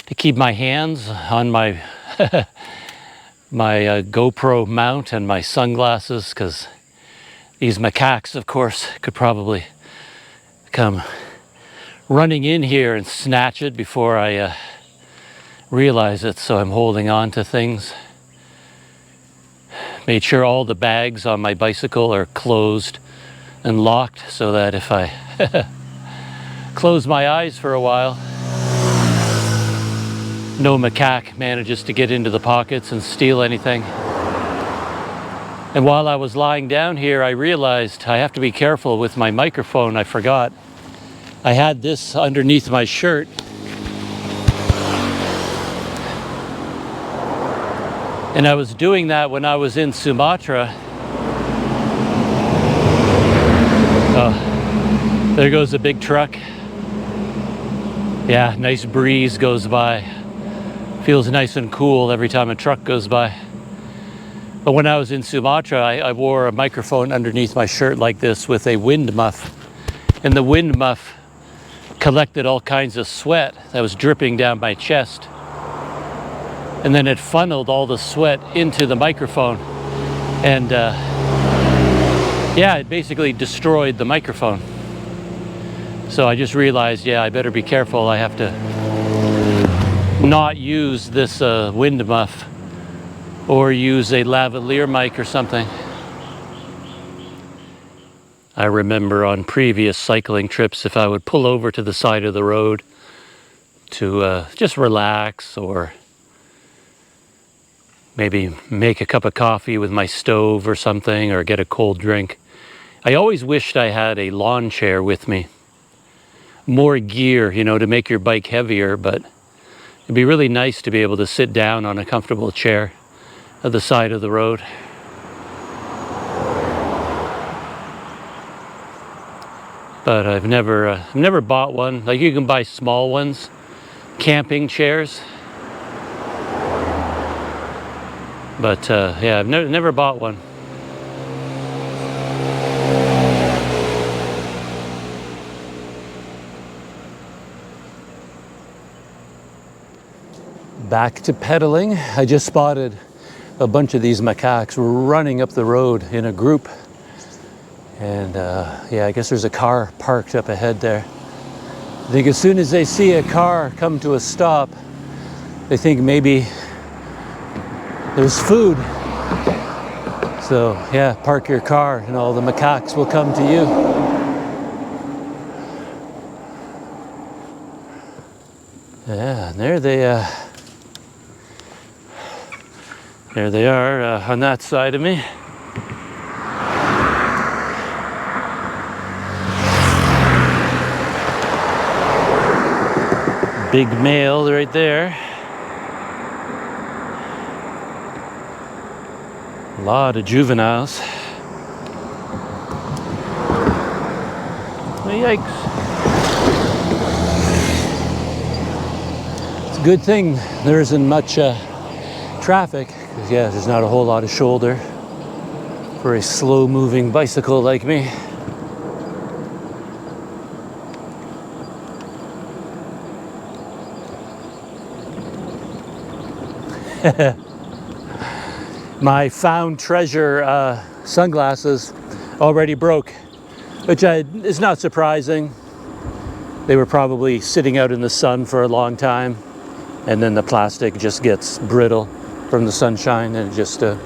to keep my hands on my my GoPro mount and my sunglasses, because these macaques, of course, could probably come running in here and snatch it before I realize it. So I'm holding on to things. Made sure all the bags on my bicycle are closed and locked, so that if I close my eyes for a while, no macaque manages to get into the pockets and steal anything. And while I was lying down here, I realized I have to be careful with my microphone. I forgot. I had this underneath my shirt. And I was doing that when I was in Sumatra. Oh, there goes a big truck. Yeah, nice breeze goes by. Feels nice and cool every time a truck goes by. But when I was in Sumatra, I wore a microphone underneath my shirt like this with a wind muff. And the wind muff collected all kinds of sweat that was dripping down my chest. And then it funneled all the sweat into the microphone. And yeah, it basically destroyed the microphone. So I just realized, yeah, I better be careful. I have to not use this wind muff or use a lavalier mic or something. I remember on previous cycling trips, if I would pull over to the side of the road to just relax or maybe make a cup of coffee with my stove or something, or get a cold drink, I always wished I had a lawn chair with me. More gear, you know, to make your bike heavier, but it'd be really nice to be able to sit down on a comfortable chair at the side of the road. But I've never bought one. Like, you can buy small ones, camping chairs. But yeah, I've never bought one. Back to pedaling. I just spotted a bunch of these macaques running up the road in a group. And yeah, I guess there's a car parked up ahead there. I think as soon as they see a car come to a stop, they think maybe there's food. So yeah, park your car and all the macaques will come to you. Yeah, and there they are on that side of me. Big male right there. A lot of juveniles. Oh, yikes. It's a good thing there isn't much traffic, because yeah, there's not a whole lot of shoulder for a slow-moving bicycle like me. My found treasure sunglasses already broke, which is not surprising. They were probably sitting out in the sun for a long time, and then the plastic just gets brittle from the sunshine, and just the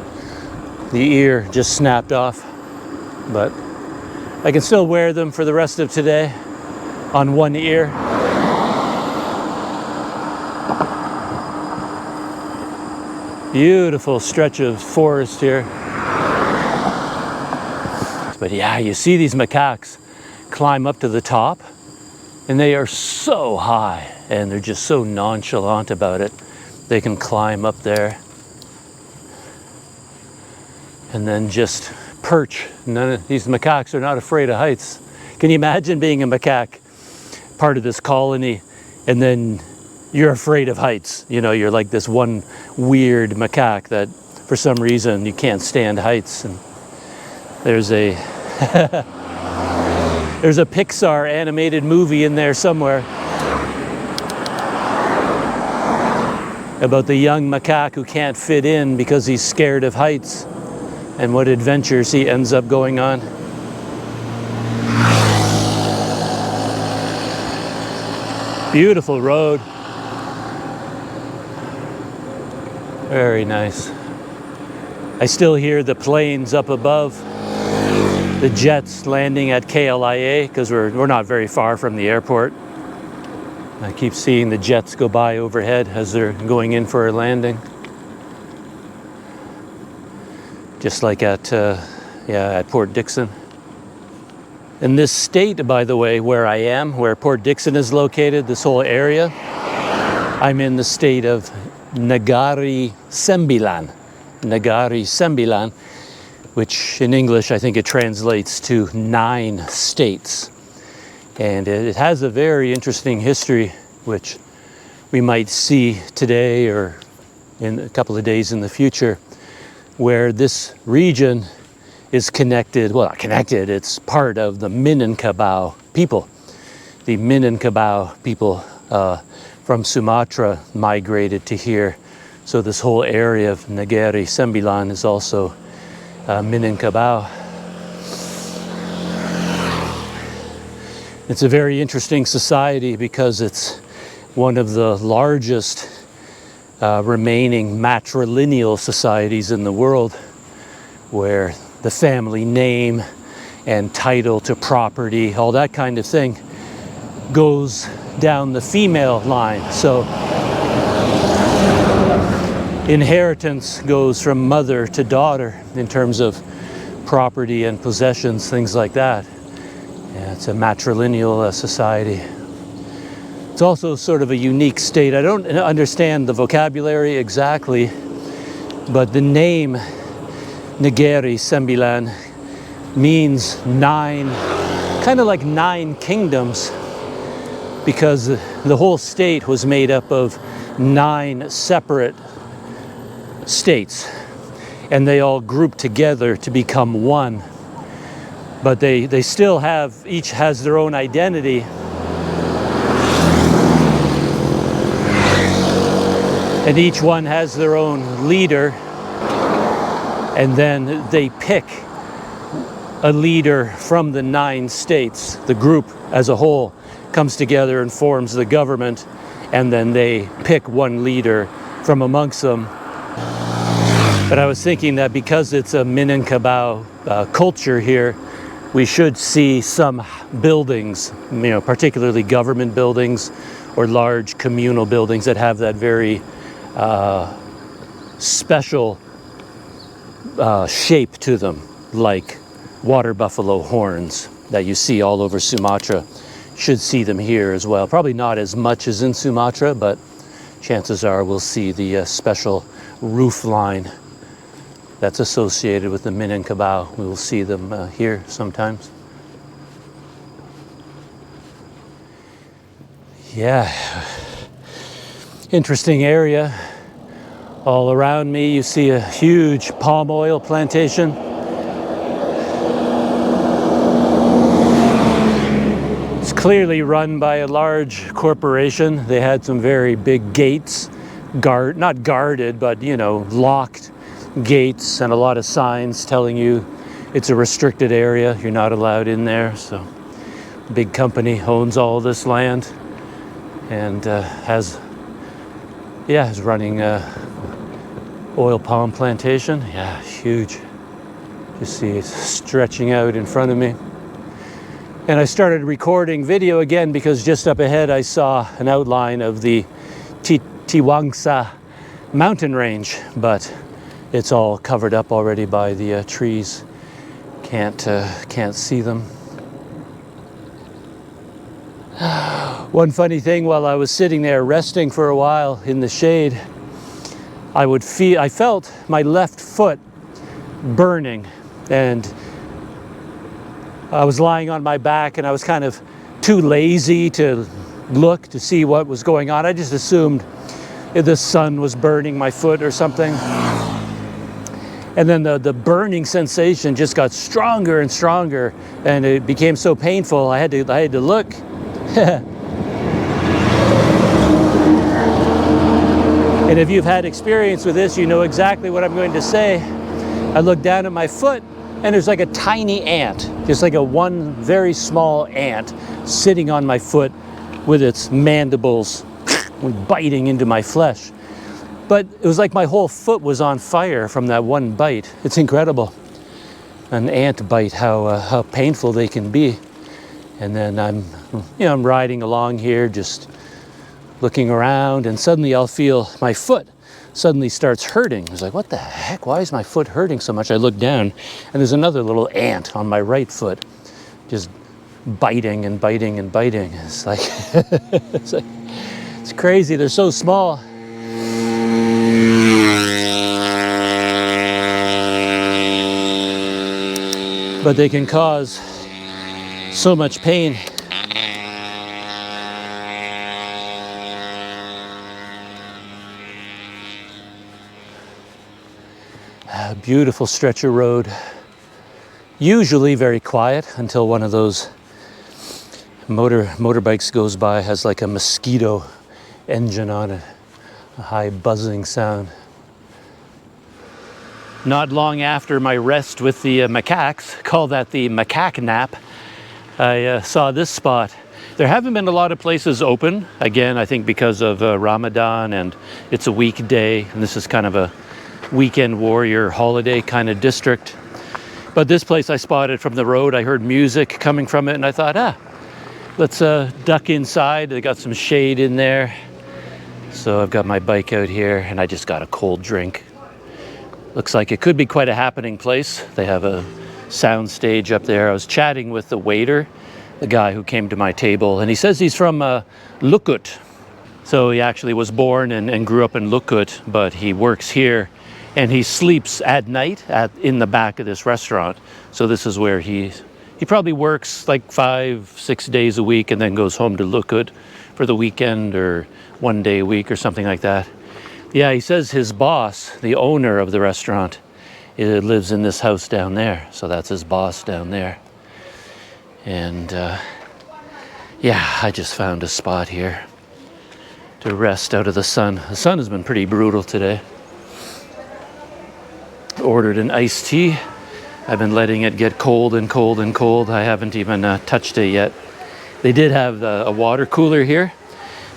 ear just snapped off. But I can still wear them for the rest of today on one ear. Beautiful stretch of forest here. But yeah, you see these macaques climb up to the top, and they are so high, and they're just so nonchalant about it. They can climb up there and then just perch. These macaques are not afraid of heights. Can you imagine being a macaque, part of this colony, and then you're afraid of heights? You know, you're like this one weird macaque that for some reason you can't stand heights. And there's a there's a Pixar animated movie in there somewhere about the young macaque who can't fit in because he's scared of heights, and what adventures he ends up going on. Beautiful road. Very nice. I still hear the planes up above, the jets landing at KLIA, because we're not very far from the airport. I keep seeing the jets go by overhead as they're going in for a landing. Just like at Port Dickson. In this state, by the way, where I am, where Port Dickson is located, this whole area, I'm in the state of Negari Sembilan. Negari Sembilan, which in English I think it translates to 9 states. And it has a very interesting history, which we might see today or in a couple of days in the future, where this region is connected, well, not connected, it's part of the Minangkabau people. The Minangkabau people from Sumatra migrated to here. So this whole area of Negari Sembilan is also Minangkabau. It's a very interesting society because it's one of the largest remaining matrilineal societies in the world, where the family name and title to property, all that kind of thing, goes down the female line. So inheritance goes from mother to daughter in terms of property and possessions, things like that. Yeah, it's a matrilineal society. It's also sort of a unique state. I don't understand the vocabulary exactly, but the name Negari Sembilan means 9, kind of like 9 kingdoms, because the whole state was made up of 9 separate states, and they all grouped together to become one. But they still have, each has their own identity. And each one has their own leader, and then they pick a leader from the 9 states. The group as a whole comes together and forms the government, and then they pick one leader from amongst them. But I was thinking that because it's a Minangkabau culture here, we should see some buildings, particularly government buildings or large communal buildings that have that very special shape to them, like water buffalo horns that you see all over Sumatra. Should see them here as well. Probably not as much as in Sumatra, but chances are we'll see the special roof line that's associated with the Minangkabau. We will see them here sometimes. Yeah, interesting area. All around me you see a huge palm oil plantation. It's clearly run by a large corporation. They had some very big gates, not guarded, but locked gates, and a lot of signs telling you it's a restricted area, you're not allowed in there. So big company owns all this land and is running oil palm plantation. Yeah, huge. You see it's stretching out in front of me. And I started recording video again because just up ahead I saw an outline of the Titiwangsa mountain range, but it's all covered up already by the trees. Can't see them. One funny thing, while I was sitting there resting for a while in the shade, I felt my left foot burning, and I was lying on my back, and I was kind of too lazy to look to see what was going on. I just assumed the sun was burning my foot or something. And then the burning sensation just got stronger and stronger, and it became so painful I had to look. And if you've had experience with this, you know exactly what I'm going to say. I looked down at my foot, and there's like a tiny ant, just like one very small ant sitting on my foot with its mandibles biting into my flesh. But it was like my whole foot was on fire from that one bite. It's incredible. An ant bite, how painful they can be. And then I'm riding along here, just looking around, and suddenly I'll feel my foot suddenly starts hurting. I was like, what the heck? Why is my foot hurting so much? I look down, and there's another little ant on my right foot, just biting and biting and biting. It's like, it's crazy. They're so small. But they can cause so much pain. A beautiful stretch of road. Usually very quiet until one of those motorbikes goes by, has like a mosquito engine on it, a high buzzing sound. Not long after my rest with the macaques, call that the macaque nap, I saw this spot. There haven't been a lot of places open, again, I think because of Ramadan, and it's a weekday, and this is kind of a weekend warrior holiday kind of district. But this place I spotted from the road. I heard music coming from it, and I thought, let's duck inside. They got some shade in there. So I've got my bike out here, and I just got a cold drink. Looks like it could be quite a happening place. They have a sound stage up there. I was chatting with the waiter, the guy who came to my table, and he says he's from Lukut. So he actually was born and grew up in Lukut, but he works here, and he sleeps at night in the back of this restaurant. So this is where he probably works like 5-6 days a week and then goes home to Lukut for the weekend or 1 day a week or something like that. Yeah, he says his boss, the owner of the restaurant, lives in this house down there. So that's his boss down there. And yeah, I just found a spot here to rest out of the sun. The sun has been pretty brutal today. Ordered an iced tea. I've been letting it get cold and cold and cold. I haven't even touched it yet. They did have a water cooler here,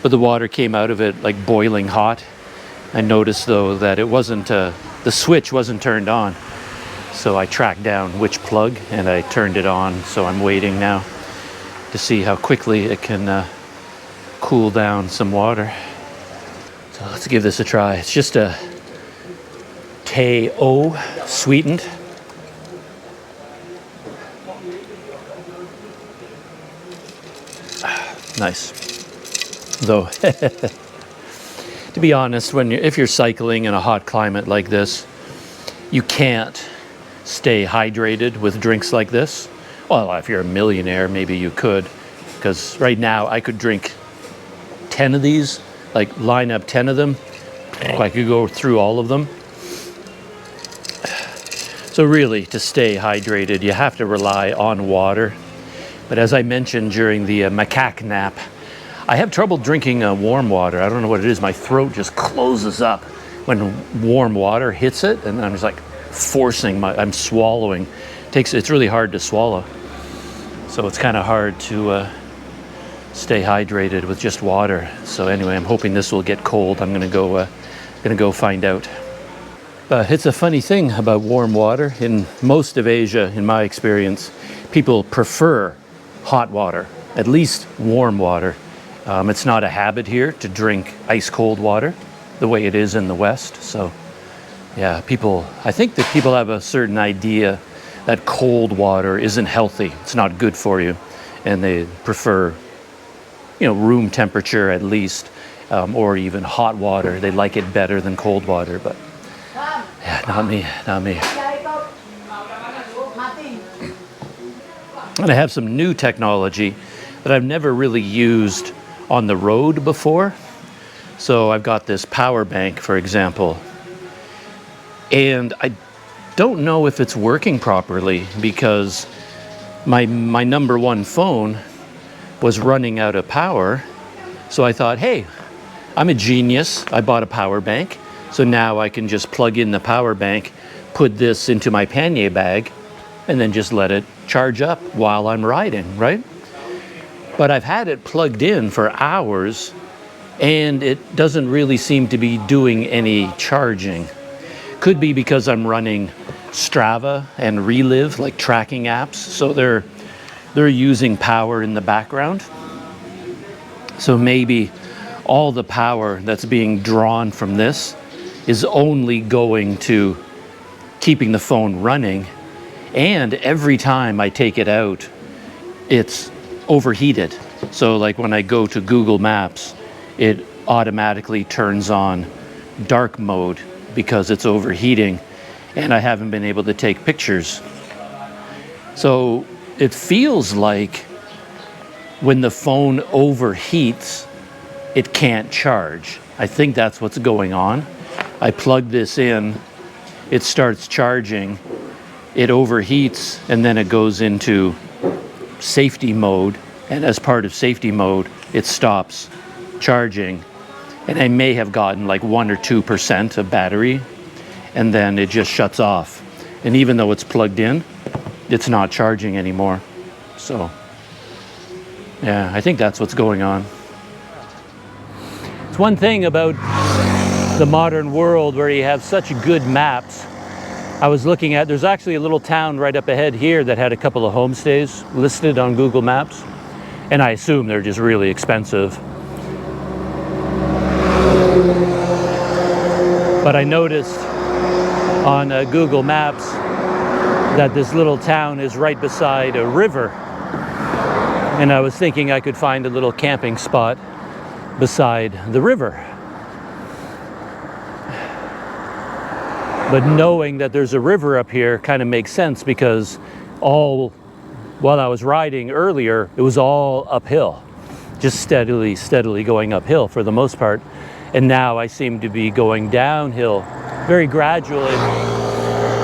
but the water came out of it like boiling hot. I noticed though that it wasn't, the switch wasn't turned on. So I tracked down which plug and I turned it on. So I'm waiting now to see how quickly it can cool down some water. So let's give this a try. It's just a Teo sweetened. Nice. Though, to be honest, if you're cycling in a hot climate like this, you can't stay hydrated with drinks like this. Well, if you're a millionaire, maybe you could, because right now I could drink 10 of these, like line up 10 of them. I could go through all of them. So really, to stay hydrated, you have to rely on water. But as I mentioned during the macaque nap, I have trouble drinking warm water. I don't know what it is. My throat just closes up when warm water hits it, and I'm just like forcing I'm swallowing. It's really hard to swallow. So it's kind of hard to stay hydrated with just water. So anyway, I'm hoping this will get cold. I'm gonna go find out. It's a funny thing about warm water. In most of Asia, in my experience, people prefer hot water, at least warm water. It's not a habit here to drink ice cold water the way it is in the West. So yeah, I think that people have a certain idea that cold water isn't healthy. It's not good for you. And they prefer, room temperature at least, or even hot water. They like it better than cold water, but yeah, not me. And I have some new technology that I've never really used on the road before. So I've got this power bank, for example, and I don't know if it's working properly because my number one phone was running out of power. So I thought, hey, I'm a genius. I bought a power bank. So now I can just plug in the power bank, put this into my pannier bag, and then just let it charge up while I'm riding, right? But I've had it plugged in for hours, and it doesn't really seem to be doing any charging. Could be because I'm running Strava and Relive, like tracking apps, so they're using power in the background. So maybe all the power that's being drawn from this is only going to keeping the phone running. And every time I take it out, it's overheated. So like when I go to Google Maps, it automatically turns on dark mode because it's overheating, and I haven't been able to take pictures. So it feels like when the phone overheats, it can't charge. I think that's what's going on. I plug this in, it starts charging, it overheats, and then it goes into safety mode. And as part of safety mode, it stops charging. And I may have gotten like 1 or 2% of battery, and then it just shuts off. And even though it's plugged in, it's not charging anymore. So, yeah, I think that's what's going on. It's one thing about the modern world where you have such good maps. I was looking at, there's actually a little town right up ahead here that had a couple of homestays listed on Google Maps. And I assume they're just really expensive. But I noticed on Google Maps that this little town is right beside a river. And I was thinking I could find a little camping spot beside the river. But knowing that there's a river up here kind of makes sense, because while I was riding earlier, it was all uphill, just steadily going uphill for the most part. And now I seem to be going downhill very gradually.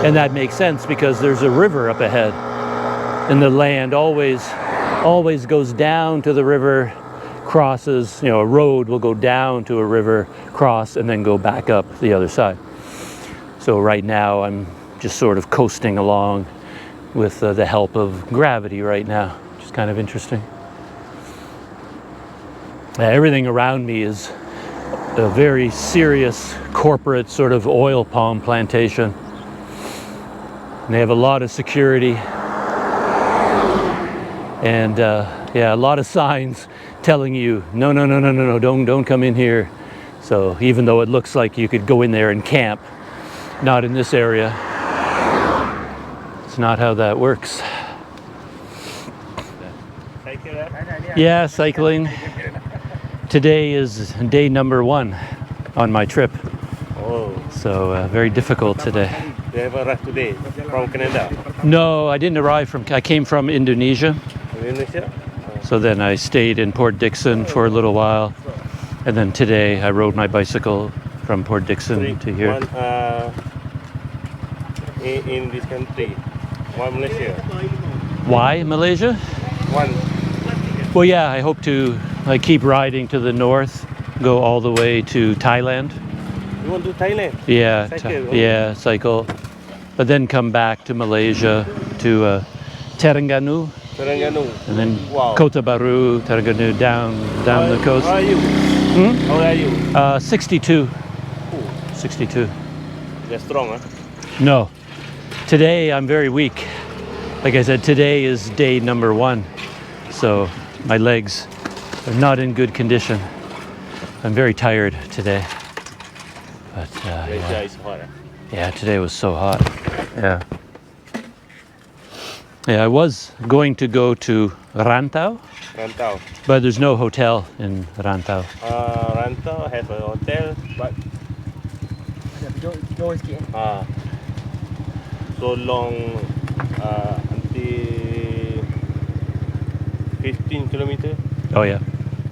And that makes sense because there's a river up ahead. And the land always goes down to the river, crosses, a road will go down to a river, cross, and then go back up the other side. So right now I'm just sort of coasting along with the help of gravity right now, which is kind of interesting. Everything around me is a very serious corporate sort of oil palm plantation. And they have a lot of security. And a lot of signs telling you, no, don't come in here. So even though it looks like you could go in there and camp, not in this area. It's not how that works. Yeah, cycling. Today is day number 1 on my trip. Oh. So very difficult today. You have arrived today from Canada? No, I didn't arrive I came from Indonesia. Indonesia? So then I stayed in Port Dickson for a little while. And then today I rode my bicycle from Port Dickson to here. In this country, one Malaysia. Why Malaysia? One. Well, yeah, I hope to keep riding to the north, go all the way to Thailand. You want to Thailand? Yeah, Cycle. Cycle. But then come back to Malaysia, to Terengganu. And then Kota Baru, Terengganu, down the coast. How are you? How are you? 62. 62. You're strong, huh? No. Today I'm very weak. Like I said, today is day number 1. So my legs are not in good condition. I'm very tired today. But yeah, today was so hot. Yeah. Yeah, I was going to go to Rantau. But there's no hotel in Rantau. Rantau have a hotel, but so long until 15 kilometers. Oh yeah.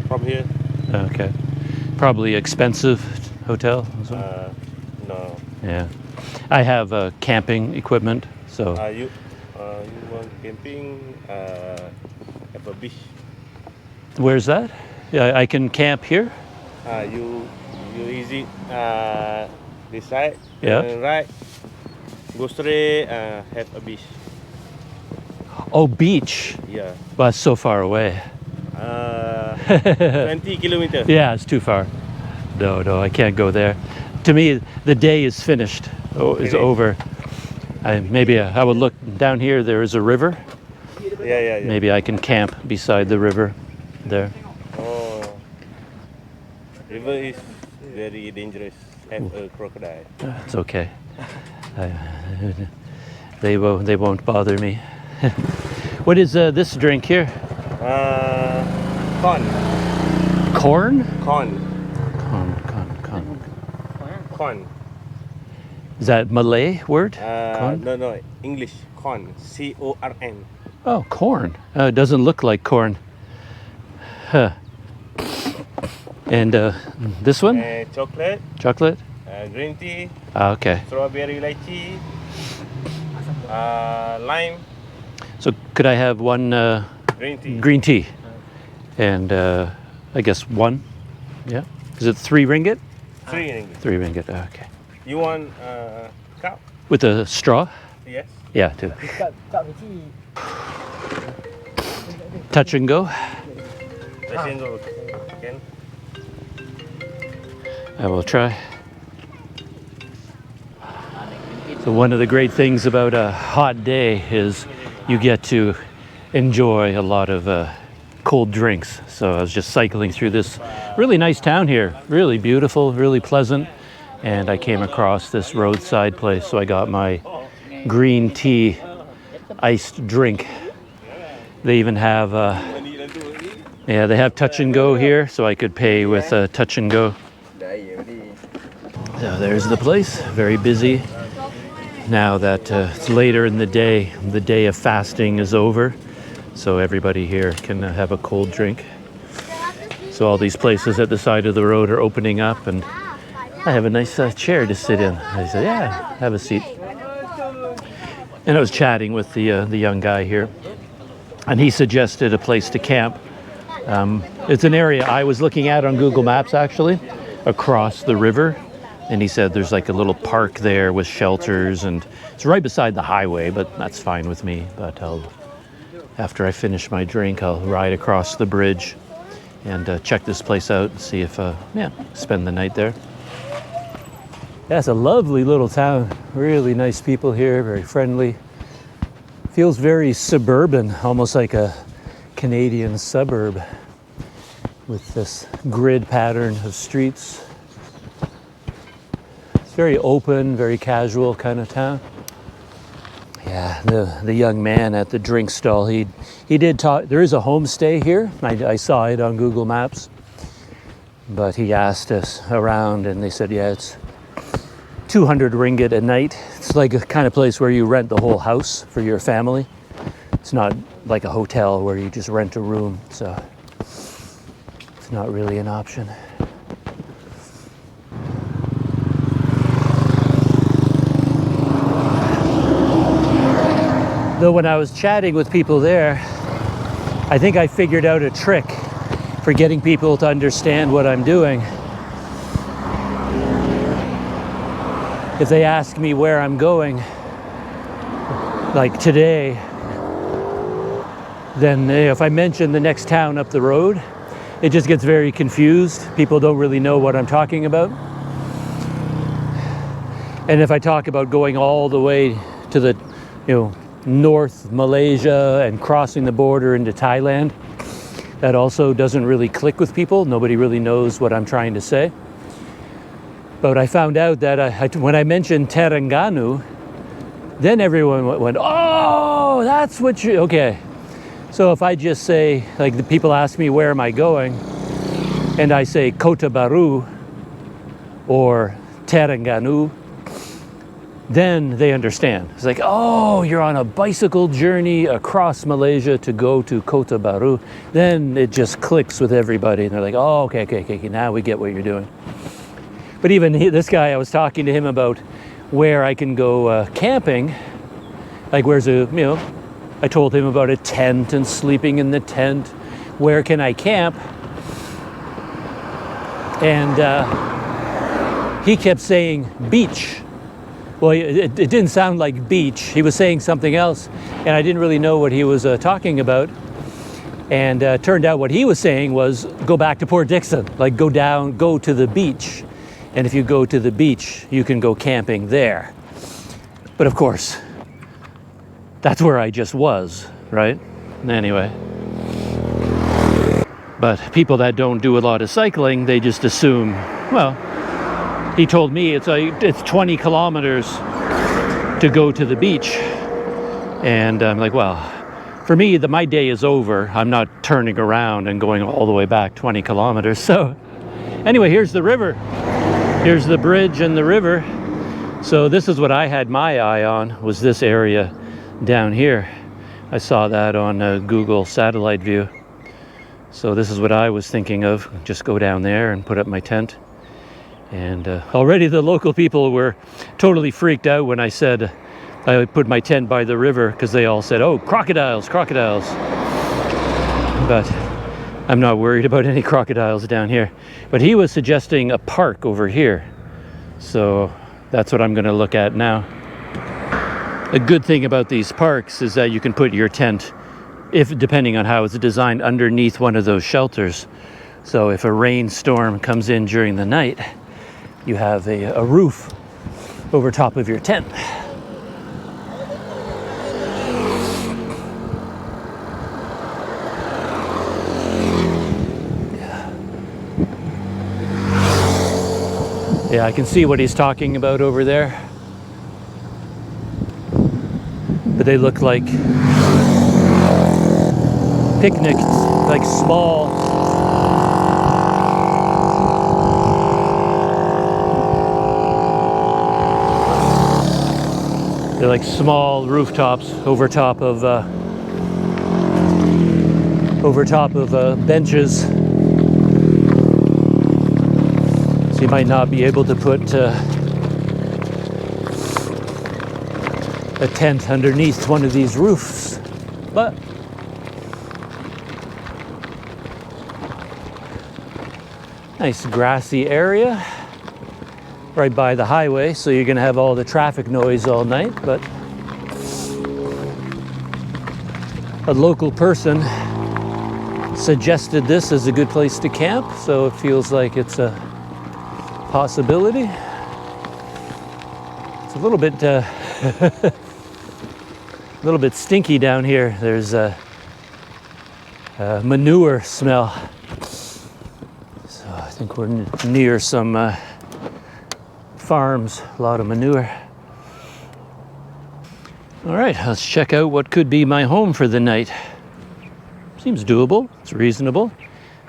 From here. Okay. Probably expensive hotel as well? No. Yeah. I have camping equipment, so. You want camping? Have a beach. Where's that? Yeah, I can camp here. You easy this side. Yeah. Right. Go straight. Have a beach. Oh, beach. Yeah. But it's so far away. 20 kilometers. Yeah, it's too far. No, I can't go there. To me, the day is finished. It's over. Maybe I would look down here. There is a river. Yeah. Maybe I can camp beside the river there. Oh. River is very dangerous. Have a crocodile. It's okay. I, they won't bother me. What is this drink here? Corn. Corn? Corn. Corn. Is that Malay word? Corn? No, English. Corn. C-O-R-N. Oh, corn. It doesn't look like corn. Huh. And this one? Chocolate. Chocolate? Green tea. Okay. Strawberry lychee. Lime. So could I have one Green tea. green tea? And I guess one? Yeah. Is it 3 ringgit? 3 ringgit. 3 ringgit, okay. You want cup? With a straw? Yes. Yeah, too. Touch and go? Let's go. Can. I will try. So one of the great things about a hot day is you get to enjoy a lot of cold drinks. So I was just cycling through this really nice town here, really beautiful, really pleasant. And I came across this roadside place, so I got my green tea iced drink. They even have, they have touch and go here, so I could pay with touch and go. So there's the place, very busy. Now that it's later in the day of fasting is over, so everybody here can have a cold drink. So all these places at the side of the road are opening up, and I have a nice chair to sit in. I said, yeah, have a seat. And I was chatting with the young guy here, and he suggested a place to camp. It's an area I was looking at on Google Maps, actually, across the river. And he said there's like a little park there with shelters, and it's right beside the highway, but that's fine with me. But after I finish my drink, I'll ride across the bridge and check this place out and see if, spend the night there. Yeah, it's a lovely little town. Really nice people here, very friendly. Feels very suburban, almost like a Canadian suburb with this grid pattern of streets. It's very open, very casual kind of town. Yeah, the young man at the drink stall, he did talk. There is a homestay here. I saw it on Google Maps. But he asked us around, and they said, yeah, it's 200 ringgit a night. It's like a kind of place where you rent the whole house for your family. It's not like a hotel where you just rent a room, so it's not really an option. Though when I was chatting with people there, I think I figured out a trick for getting people to understand what I'm doing. If they ask me where I'm going, like today, then if I mention the next town up the road, it just gets very confused. People don't really know what I'm talking about. And if I talk about going all the way to the, North Malaysia and crossing the border into Thailand, that also doesn't really click with people. Nobody really knows what I'm trying to say. But I found out that when I mentioned Terengganu, then everyone went, oh, that's what you, okay. So if I just say, like the people ask me, where am I going? And I say Kota Baru or Terengganu, then they understand. It's like, oh, you're on a bicycle journey across Malaysia to go to Kota Baru. Then it just clicks with everybody. And they're like, oh, okay, now we get what you're doing. But even this guy, I was talking to him about where I can go camping. Like where's I told him about a tent and sleeping in the tent. Where can I camp? And he kept saying beach. Well, it didn't sound like beach. He was saying something else, and I didn't really know what he was talking about. And turned out what he was saying was go back to Port Dickson, like go to the beach. And if you go to the beach, you can go camping there. But of course, that's where I just was, right? Anyway. But people that don't do a lot of cycling, they just assume, well, he told me it's 20 kilometers to go to the beach. And I'm like, well, for me, my day is over. I'm not turning around and going all the way back 20 kilometers. So anyway, here's the river. Here's the bridge and the river. So this is what I had my eye on, was this area down here. I saw that on Google satellite view. So this is what I was thinking of. Just go down there and put up my tent. And already the local people were totally freaked out when I said I put my tent by the river, because they all said, oh, crocodiles, crocodiles. But I'm not worried about any crocodiles down here. But he was suggesting a park over here. So that's what I'm going to look at now. A good thing about these parks is that you can put your tent, depending on how it's designed, underneath one of those shelters. So if a rainstorm comes in during the night, you have a roof over top of your tent. Yeah, I can see what he's talking about over there. But they look like picnic, like small. They're like small rooftops over top of benches. So you might not be able to put a tent underneath one of these roofs, but nice grassy area right by the highway, so you're gonna have all the traffic noise all night. But a local person suggested this as a good place to camp, so it feels like it's a possibility. It's a little bit a little bit stinky down here. There's a manure smell. So I think we're near some farms, a lot of manure. All right, let's check out what could be my home for the night. Seems doable, it's reasonable.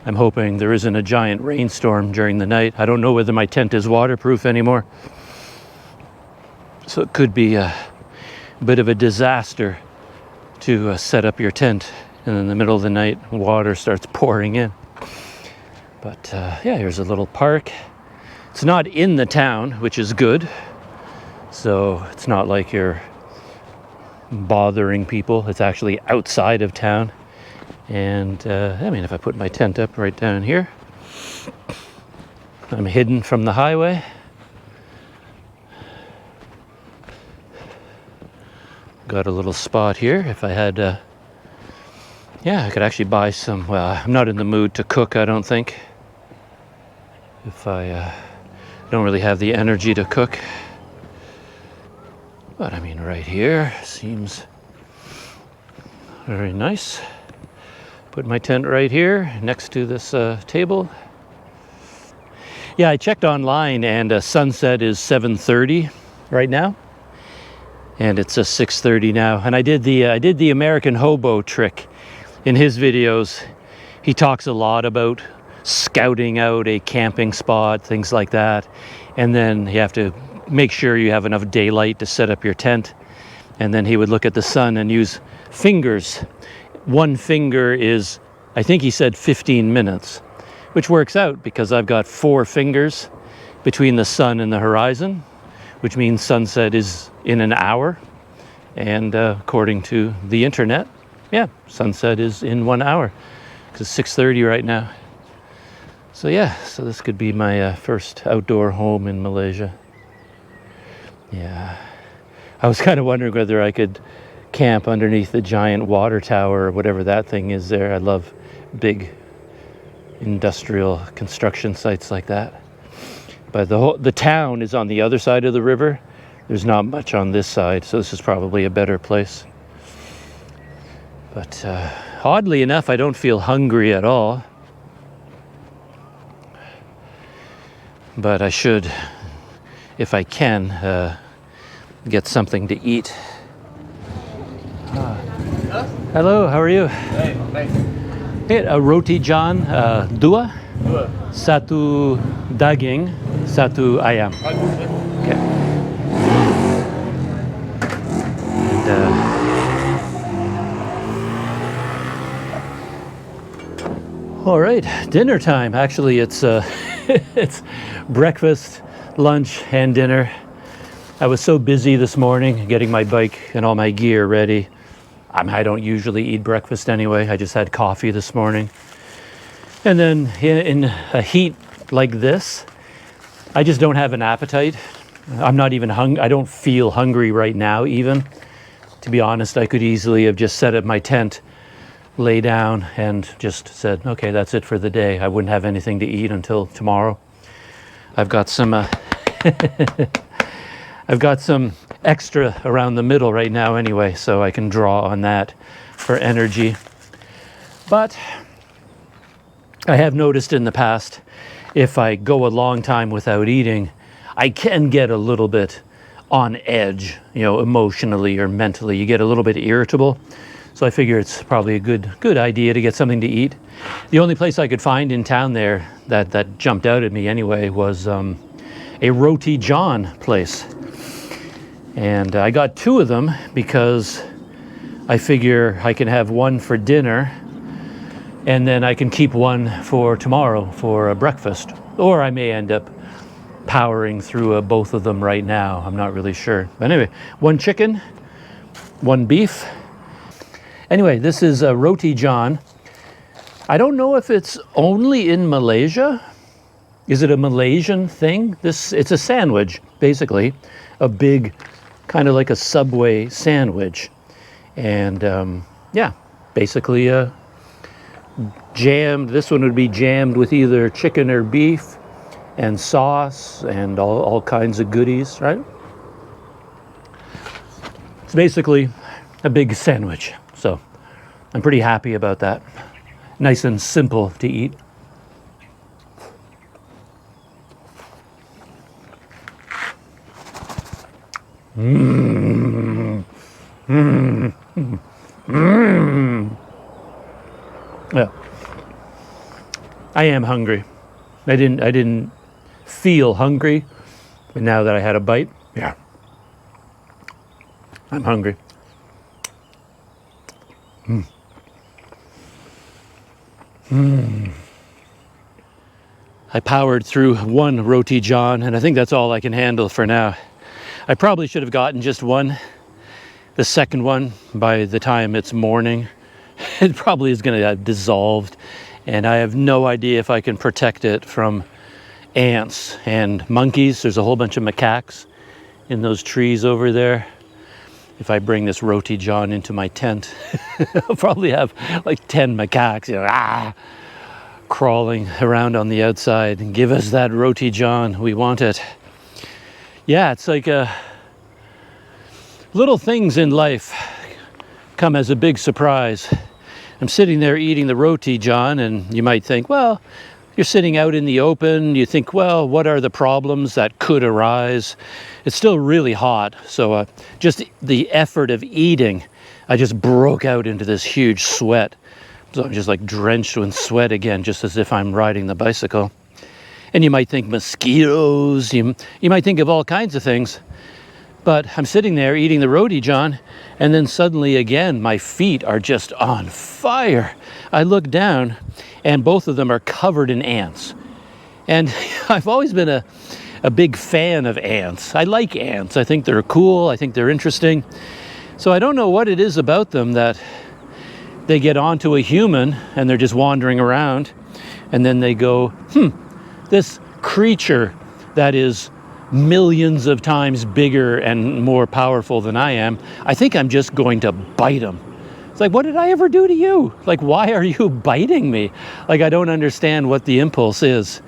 I'm hoping there isn't a giant rainstorm during the night. I don't know whether my tent is waterproof anymore. So it could be a bit of a disaster to set up your tent, and in the middle of the night, water starts pouring in. But yeah, here's a little park. It's not in the town, which is good. So it's not like you're bothering people. It's actually outside of town. And I mean, if I put my tent up right down here, I'm hidden from the highway. Got a little spot here. If I had, yeah, I could actually buy some, well, I'm not in the mood to cook, I don't think. If I don't really have the energy to cook. But I mean, right here seems very nice. Put my tent right here next to this table. Yeah, I checked online, and sunset is 7:30 right now, and it's 6:30 now. And I did the American hobo trick. In his videos, he talks a lot about scouting out a camping spot, things like that, and then you have to make sure you have enough daylight to set up your tent. And then he would look at the sun and use fingers. One finger is, I think he said 15 minutes, which works out because I've got 4 fingers between the sun and the horizon, which means sunset is in an hour. And according to the internet, yeah, sunset is in 1 hour, because it's 6:30 right now. So yeah, so this could be my first outdoor home in Malaysia. Yeah, I was kind of wondering whether I could camp underneath the giant water tower or whatever that thing is there. I love big industrial construction sites like that. But the town is on the other side of the river. There's not much on this side, so this is probably a better place. But oddly enough, I don't feel hungry at all. but I should, if I can, get something to eat. Hello, how are you? Hey, nice. Hey, a roti john, dua, satu daging, satu ayam. Okay. And, all right, dinner time. Actually, it's it's breakfast, lunch, and dinner. I was so busy this morning getting my bike and all my gear ready. I don't usually eat breakfast anyway. I just had coffee this morning. And then in a heat like this, I just don't have an appetite. I'm not even hungry. I don't feel hungry right now even. To be honest, I could easily have just set up my tent, lay down, and just said, okay, that's it for the day. I wouldn't have anything to eat until tomorrow. I've got some I've got some extra around the middle right now anyway, so I can draw on that for energy. But I have noticed in the past, if I go a long time without eating, I can get a little bit on edge, you know, emotionally or mentally. You get a little bit irritable. So I figure it's probably a good idea to get something to eat. The only place I could find in town there that jumped out at me anyway was a Roti John place. And I got 2 of them because I figure I can have one for dinner and then I can keep one for tomorrow for breakfast. Or I may end up powering through both of them right now. I'm not really sure. But anyway, 1 chicken, 1 beef. Anyway, this is a Roti John. I don't know if it's only in Malaysia. Is it a Malaysian thing? It's a sandwich, basically. A big, kind of like a Subway sandwich. And yeah, basically jammed. This one would be jammed with either chicken or beef and sauce and all kinds of goodies, right? It's basically a big sandwich. So I'm pretty happy about that. Nice and simple to eat. Yeah. I am hungry. I didn't feel hungry, but now that I had a bite, yeah. I'm hungry. I powered through 1 Roti John, and I think that's all I can handle for now. I probably should have gotten just 1. The second one, by the time it's morning, it probably is going to have dissolved, and I have no idea if I can protect it from ants and monkeys. There's a whole bunch of macaques in those trees over there. If I bring this Roti John into my tent, I'll probably have like 10 macaques, you know, crawling around on the outside. And give us that Roti John, we want it. Yeah, it's like little things in life come as a big surprise. I'm sitting there eating the Roti John, and you might think, well, you're sitting out in the open. You think, well, what are the problems that could arise? It's still really hot, so just the effort of eating, I just broke out into this huge sweat. So I'm just like drenched in sweat again, just as if I'm riding the bicycle. And you might think mosquitoes, you might think of all kinds of things. But I'm sitting there eating the Roti John, and then suddenly again, my feet are just on fire. I look down, and both of them are covered in ants. And I've always been a big fan of ants. I like ants. I think they're cool. I think they're interesting. So I don't know what it is about them that they get onto a human, and they're just wandering around, and then they go, this creature that is millions of times bigger and more powerful than I am, I think I'm just going to bite him. It's like, what did I ever do to you? Like, why are you biting me? Like, I don't understand what the impulse is.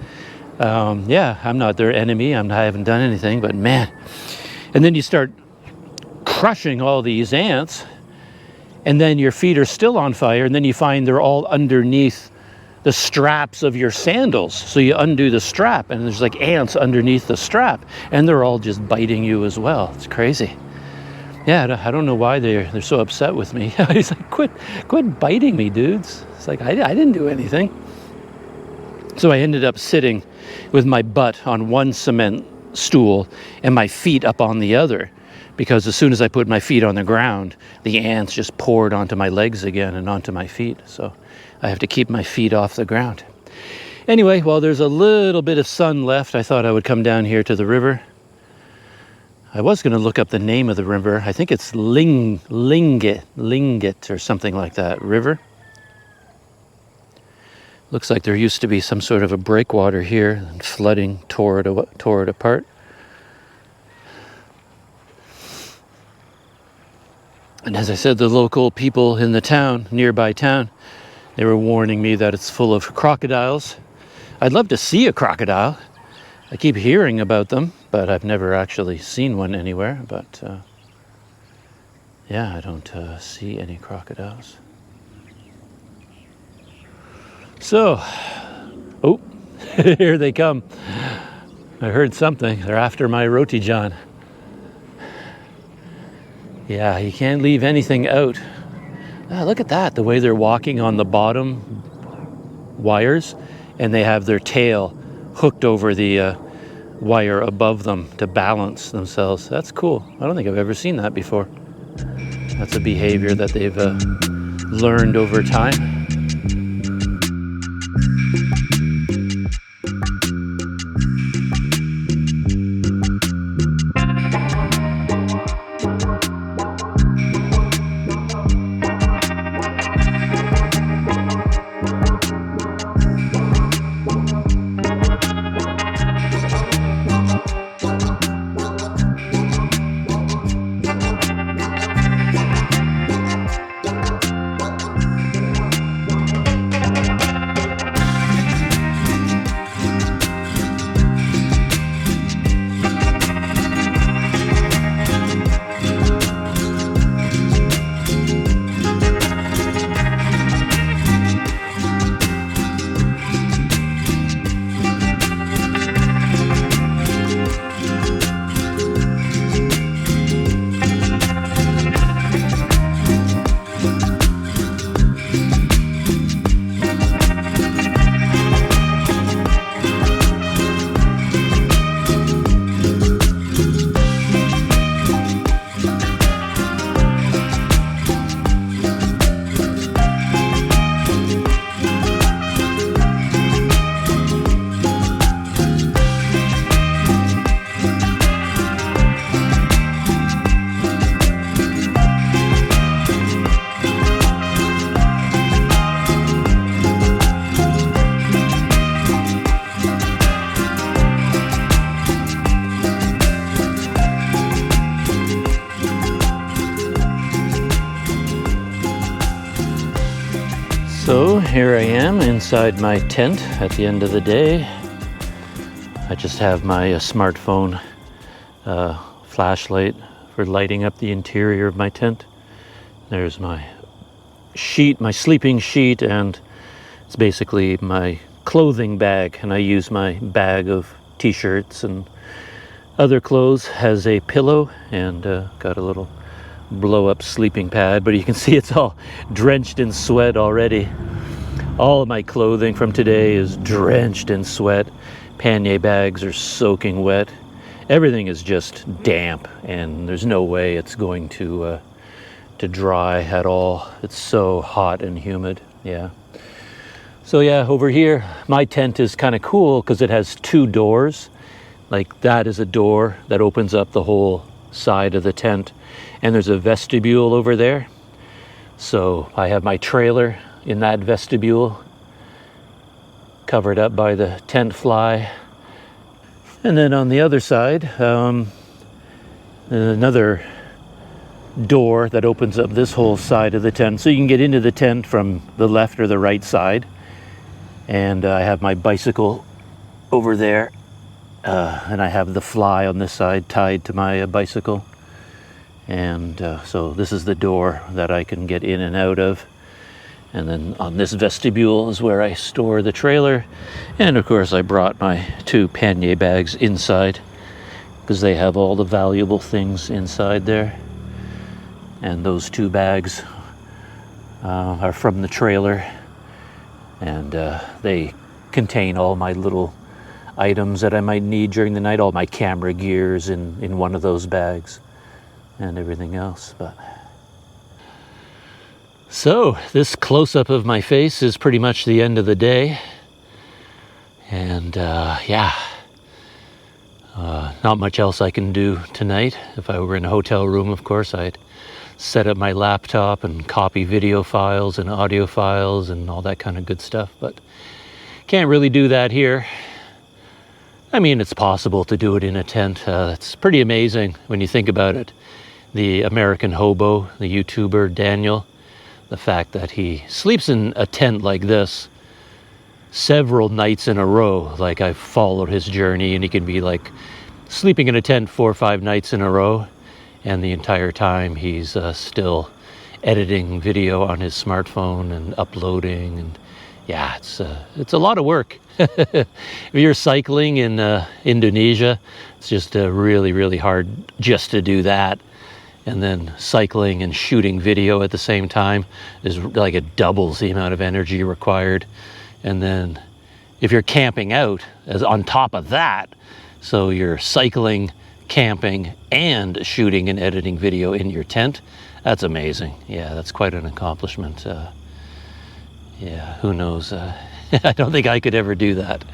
Yeah, I'm not their enemy. I haven't done anything, but man. And then you start crushing all these ants, and then your feet are still on fire, and then you find they're all underneath the straps of your sandals. So you undo the strap and there's like ants underneath the strap and they're all just biting you as well. It's crazy. Yeah, I don't know why they're so upset with me. He's like, quit biting me, dudes. It's like, I didn't do anything. So I ended up sitting with my butt on one cement stool and my feet up on the other, because as soon as I put my feet on the ground, the ants just poured onto my legs again and onto my feet. So I have to keep my feet off the ground. Anyway, while there's a little bit of sun left, I thought I would come down here to the river. I was going to look up the name of the river. I think it's Linget or something like that river. Looks like there used to be some sort of a breakwater here, and flooding tore it apart. And as I said, the local people in the town, nearby town, they were warning me that it's full of crocodiles. I'd love to see a crocodile. I keep hearing about them, but I've never actually seen one anywhere. But yeah, I don't see any crocodiles. So, oh, here they come. I heard something. They're after my Roti John. Yeah, you can't leave anything out. Look at that, the way they're walking on the bottom wires, and they have their tail hooked over the wire above them to balance themselves. That's cool. I don't think I've ever seen that before. That's a behavior that they've learned over time. So here I am inside my tent at the end of the day. I just have my smartphone flashlight for lighting up the interior of my tent. There's my sheet, my sleeping sheet, and it's basically my clothing bag. And I use my bag of t-shirts and other clothes as a pillow, and got a little blow-up sleeping pad, but you can see it's all drenched in sweat already. All of my clothing from today is drenched in sweat. Pannier bags are soaking wet. Everything is just damp, and there's no way it's going to dry at all. It's so hot and humid. Yeah. So yeah, over here, my tent is kind of cool because it has two doors. Like that is a door that opens up the whole side of the tent, and there's a vestibule over there. So I have my trailer in that vestibule, covered up by the tent fly. And then on the other side, another door that opens up this whole side of the tent, so you can get into the tent from the left or the right side. And I have my bicycle over there, and I have the fly on this side tied to my bicycle. And so this is the door that I can get in and out of. And then on this vestibule is where I store the trailer. And of course I brought my 2 pannier bags inside because they have all the valuable things inside there. And those 2 bags are from the trailer. And they contain all my little items that I might need during the night, all my camera gears in one of those bags and everything else. But so this close-up of my face is pretty much the end of the day. And yeah, not much else I can do tonight. If I were in a hotel room, of course, I'd set up my laptop and copy video files and audio files and all that kind of good stuff, but can't really do that here. I mean, it's possible to do it in a tent. It's pretty amazing when you think about it. The American hobo, the YouTuber Daniel, the fact that he sleeps in a tent like this several nights in a row. Like, I've followed his journey, and he can be like sleeping in a tent 4 or 5 nights in a row, and the entire time he's still editing video on his smartphone and uploading. And yeah, it's a lot of work. If you're cycling in Indonesia, it's just really, really hard just to do that. And then cycling and shooting video at the same time is like, it doubles the amount of energy required. And then if you're camping out, as on top of that, so you're cycling, camping, and shooting and editing video in your tent, that's amazing. Yeah, that's quite an accomplishment. Yeah, who knows? I don't think I could ever do that.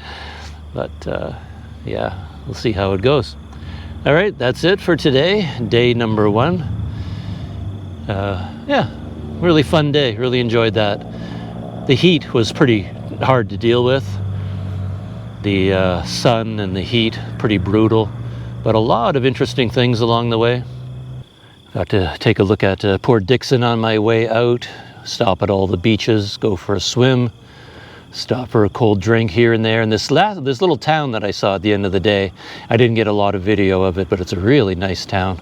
But yeah, we'll see how it goes. All right, that's it for today, day number 1. Yeah, really fun day, really enjoyed that. The heat was pretty hard to deal with. The sun and the heat, pretty brutal, but a lot of interesting things along the way. Got to take a look at Port Dickson on my way out, stop at all the beaches, go for a swim, stop for a cold drink here and there. And this little town that I saw at the end of the day, I didn't get a lot of video of it, but it's a really nice town,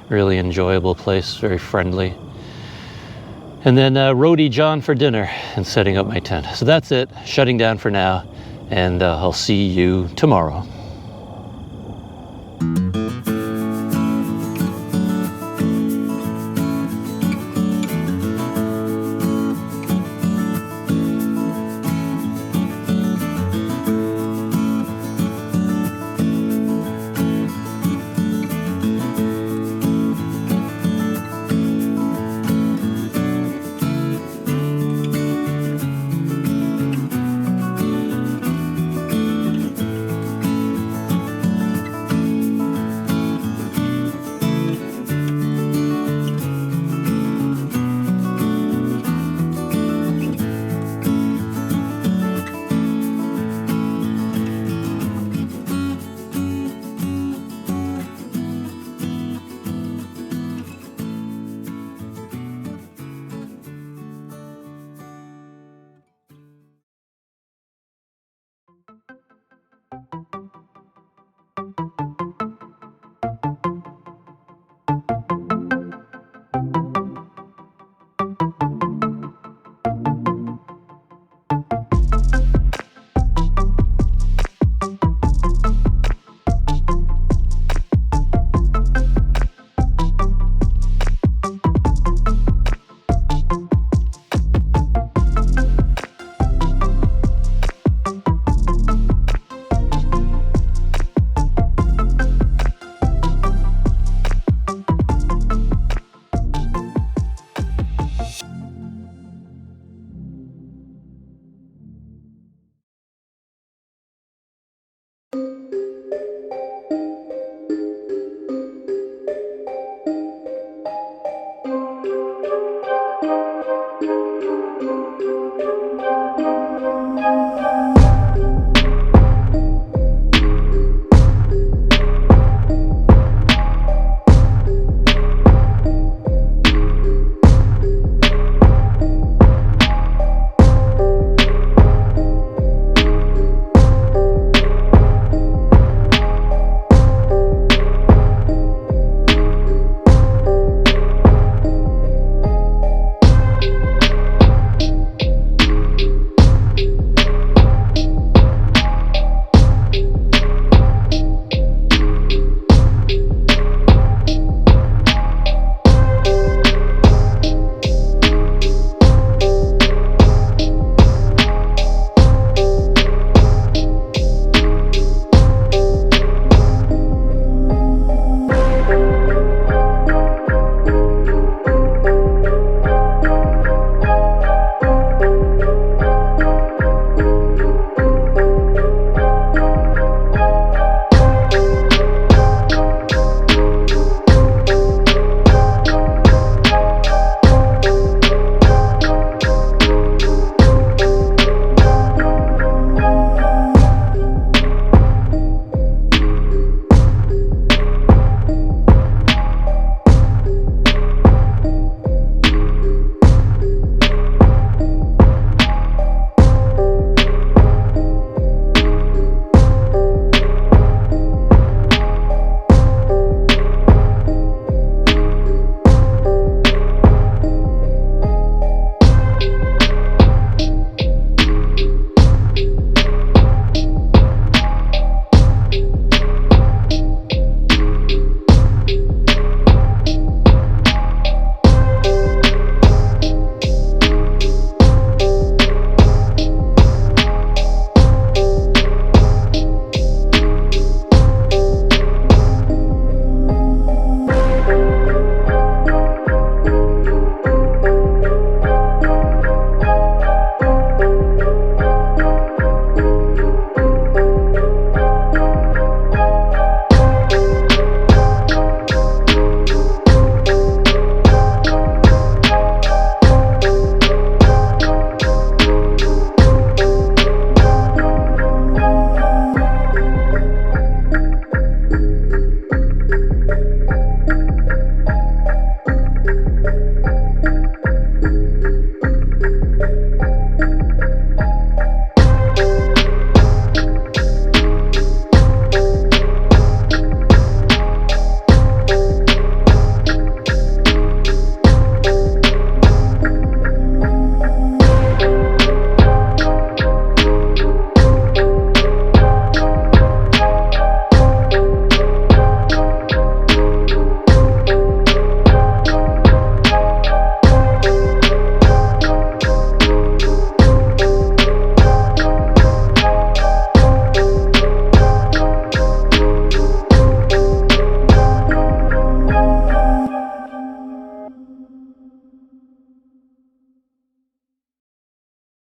really enjoyable place, very friendly. And then Roti John for dinner and setting up my tent. So that's it, shutting down for now, and I'll see you tomorrow.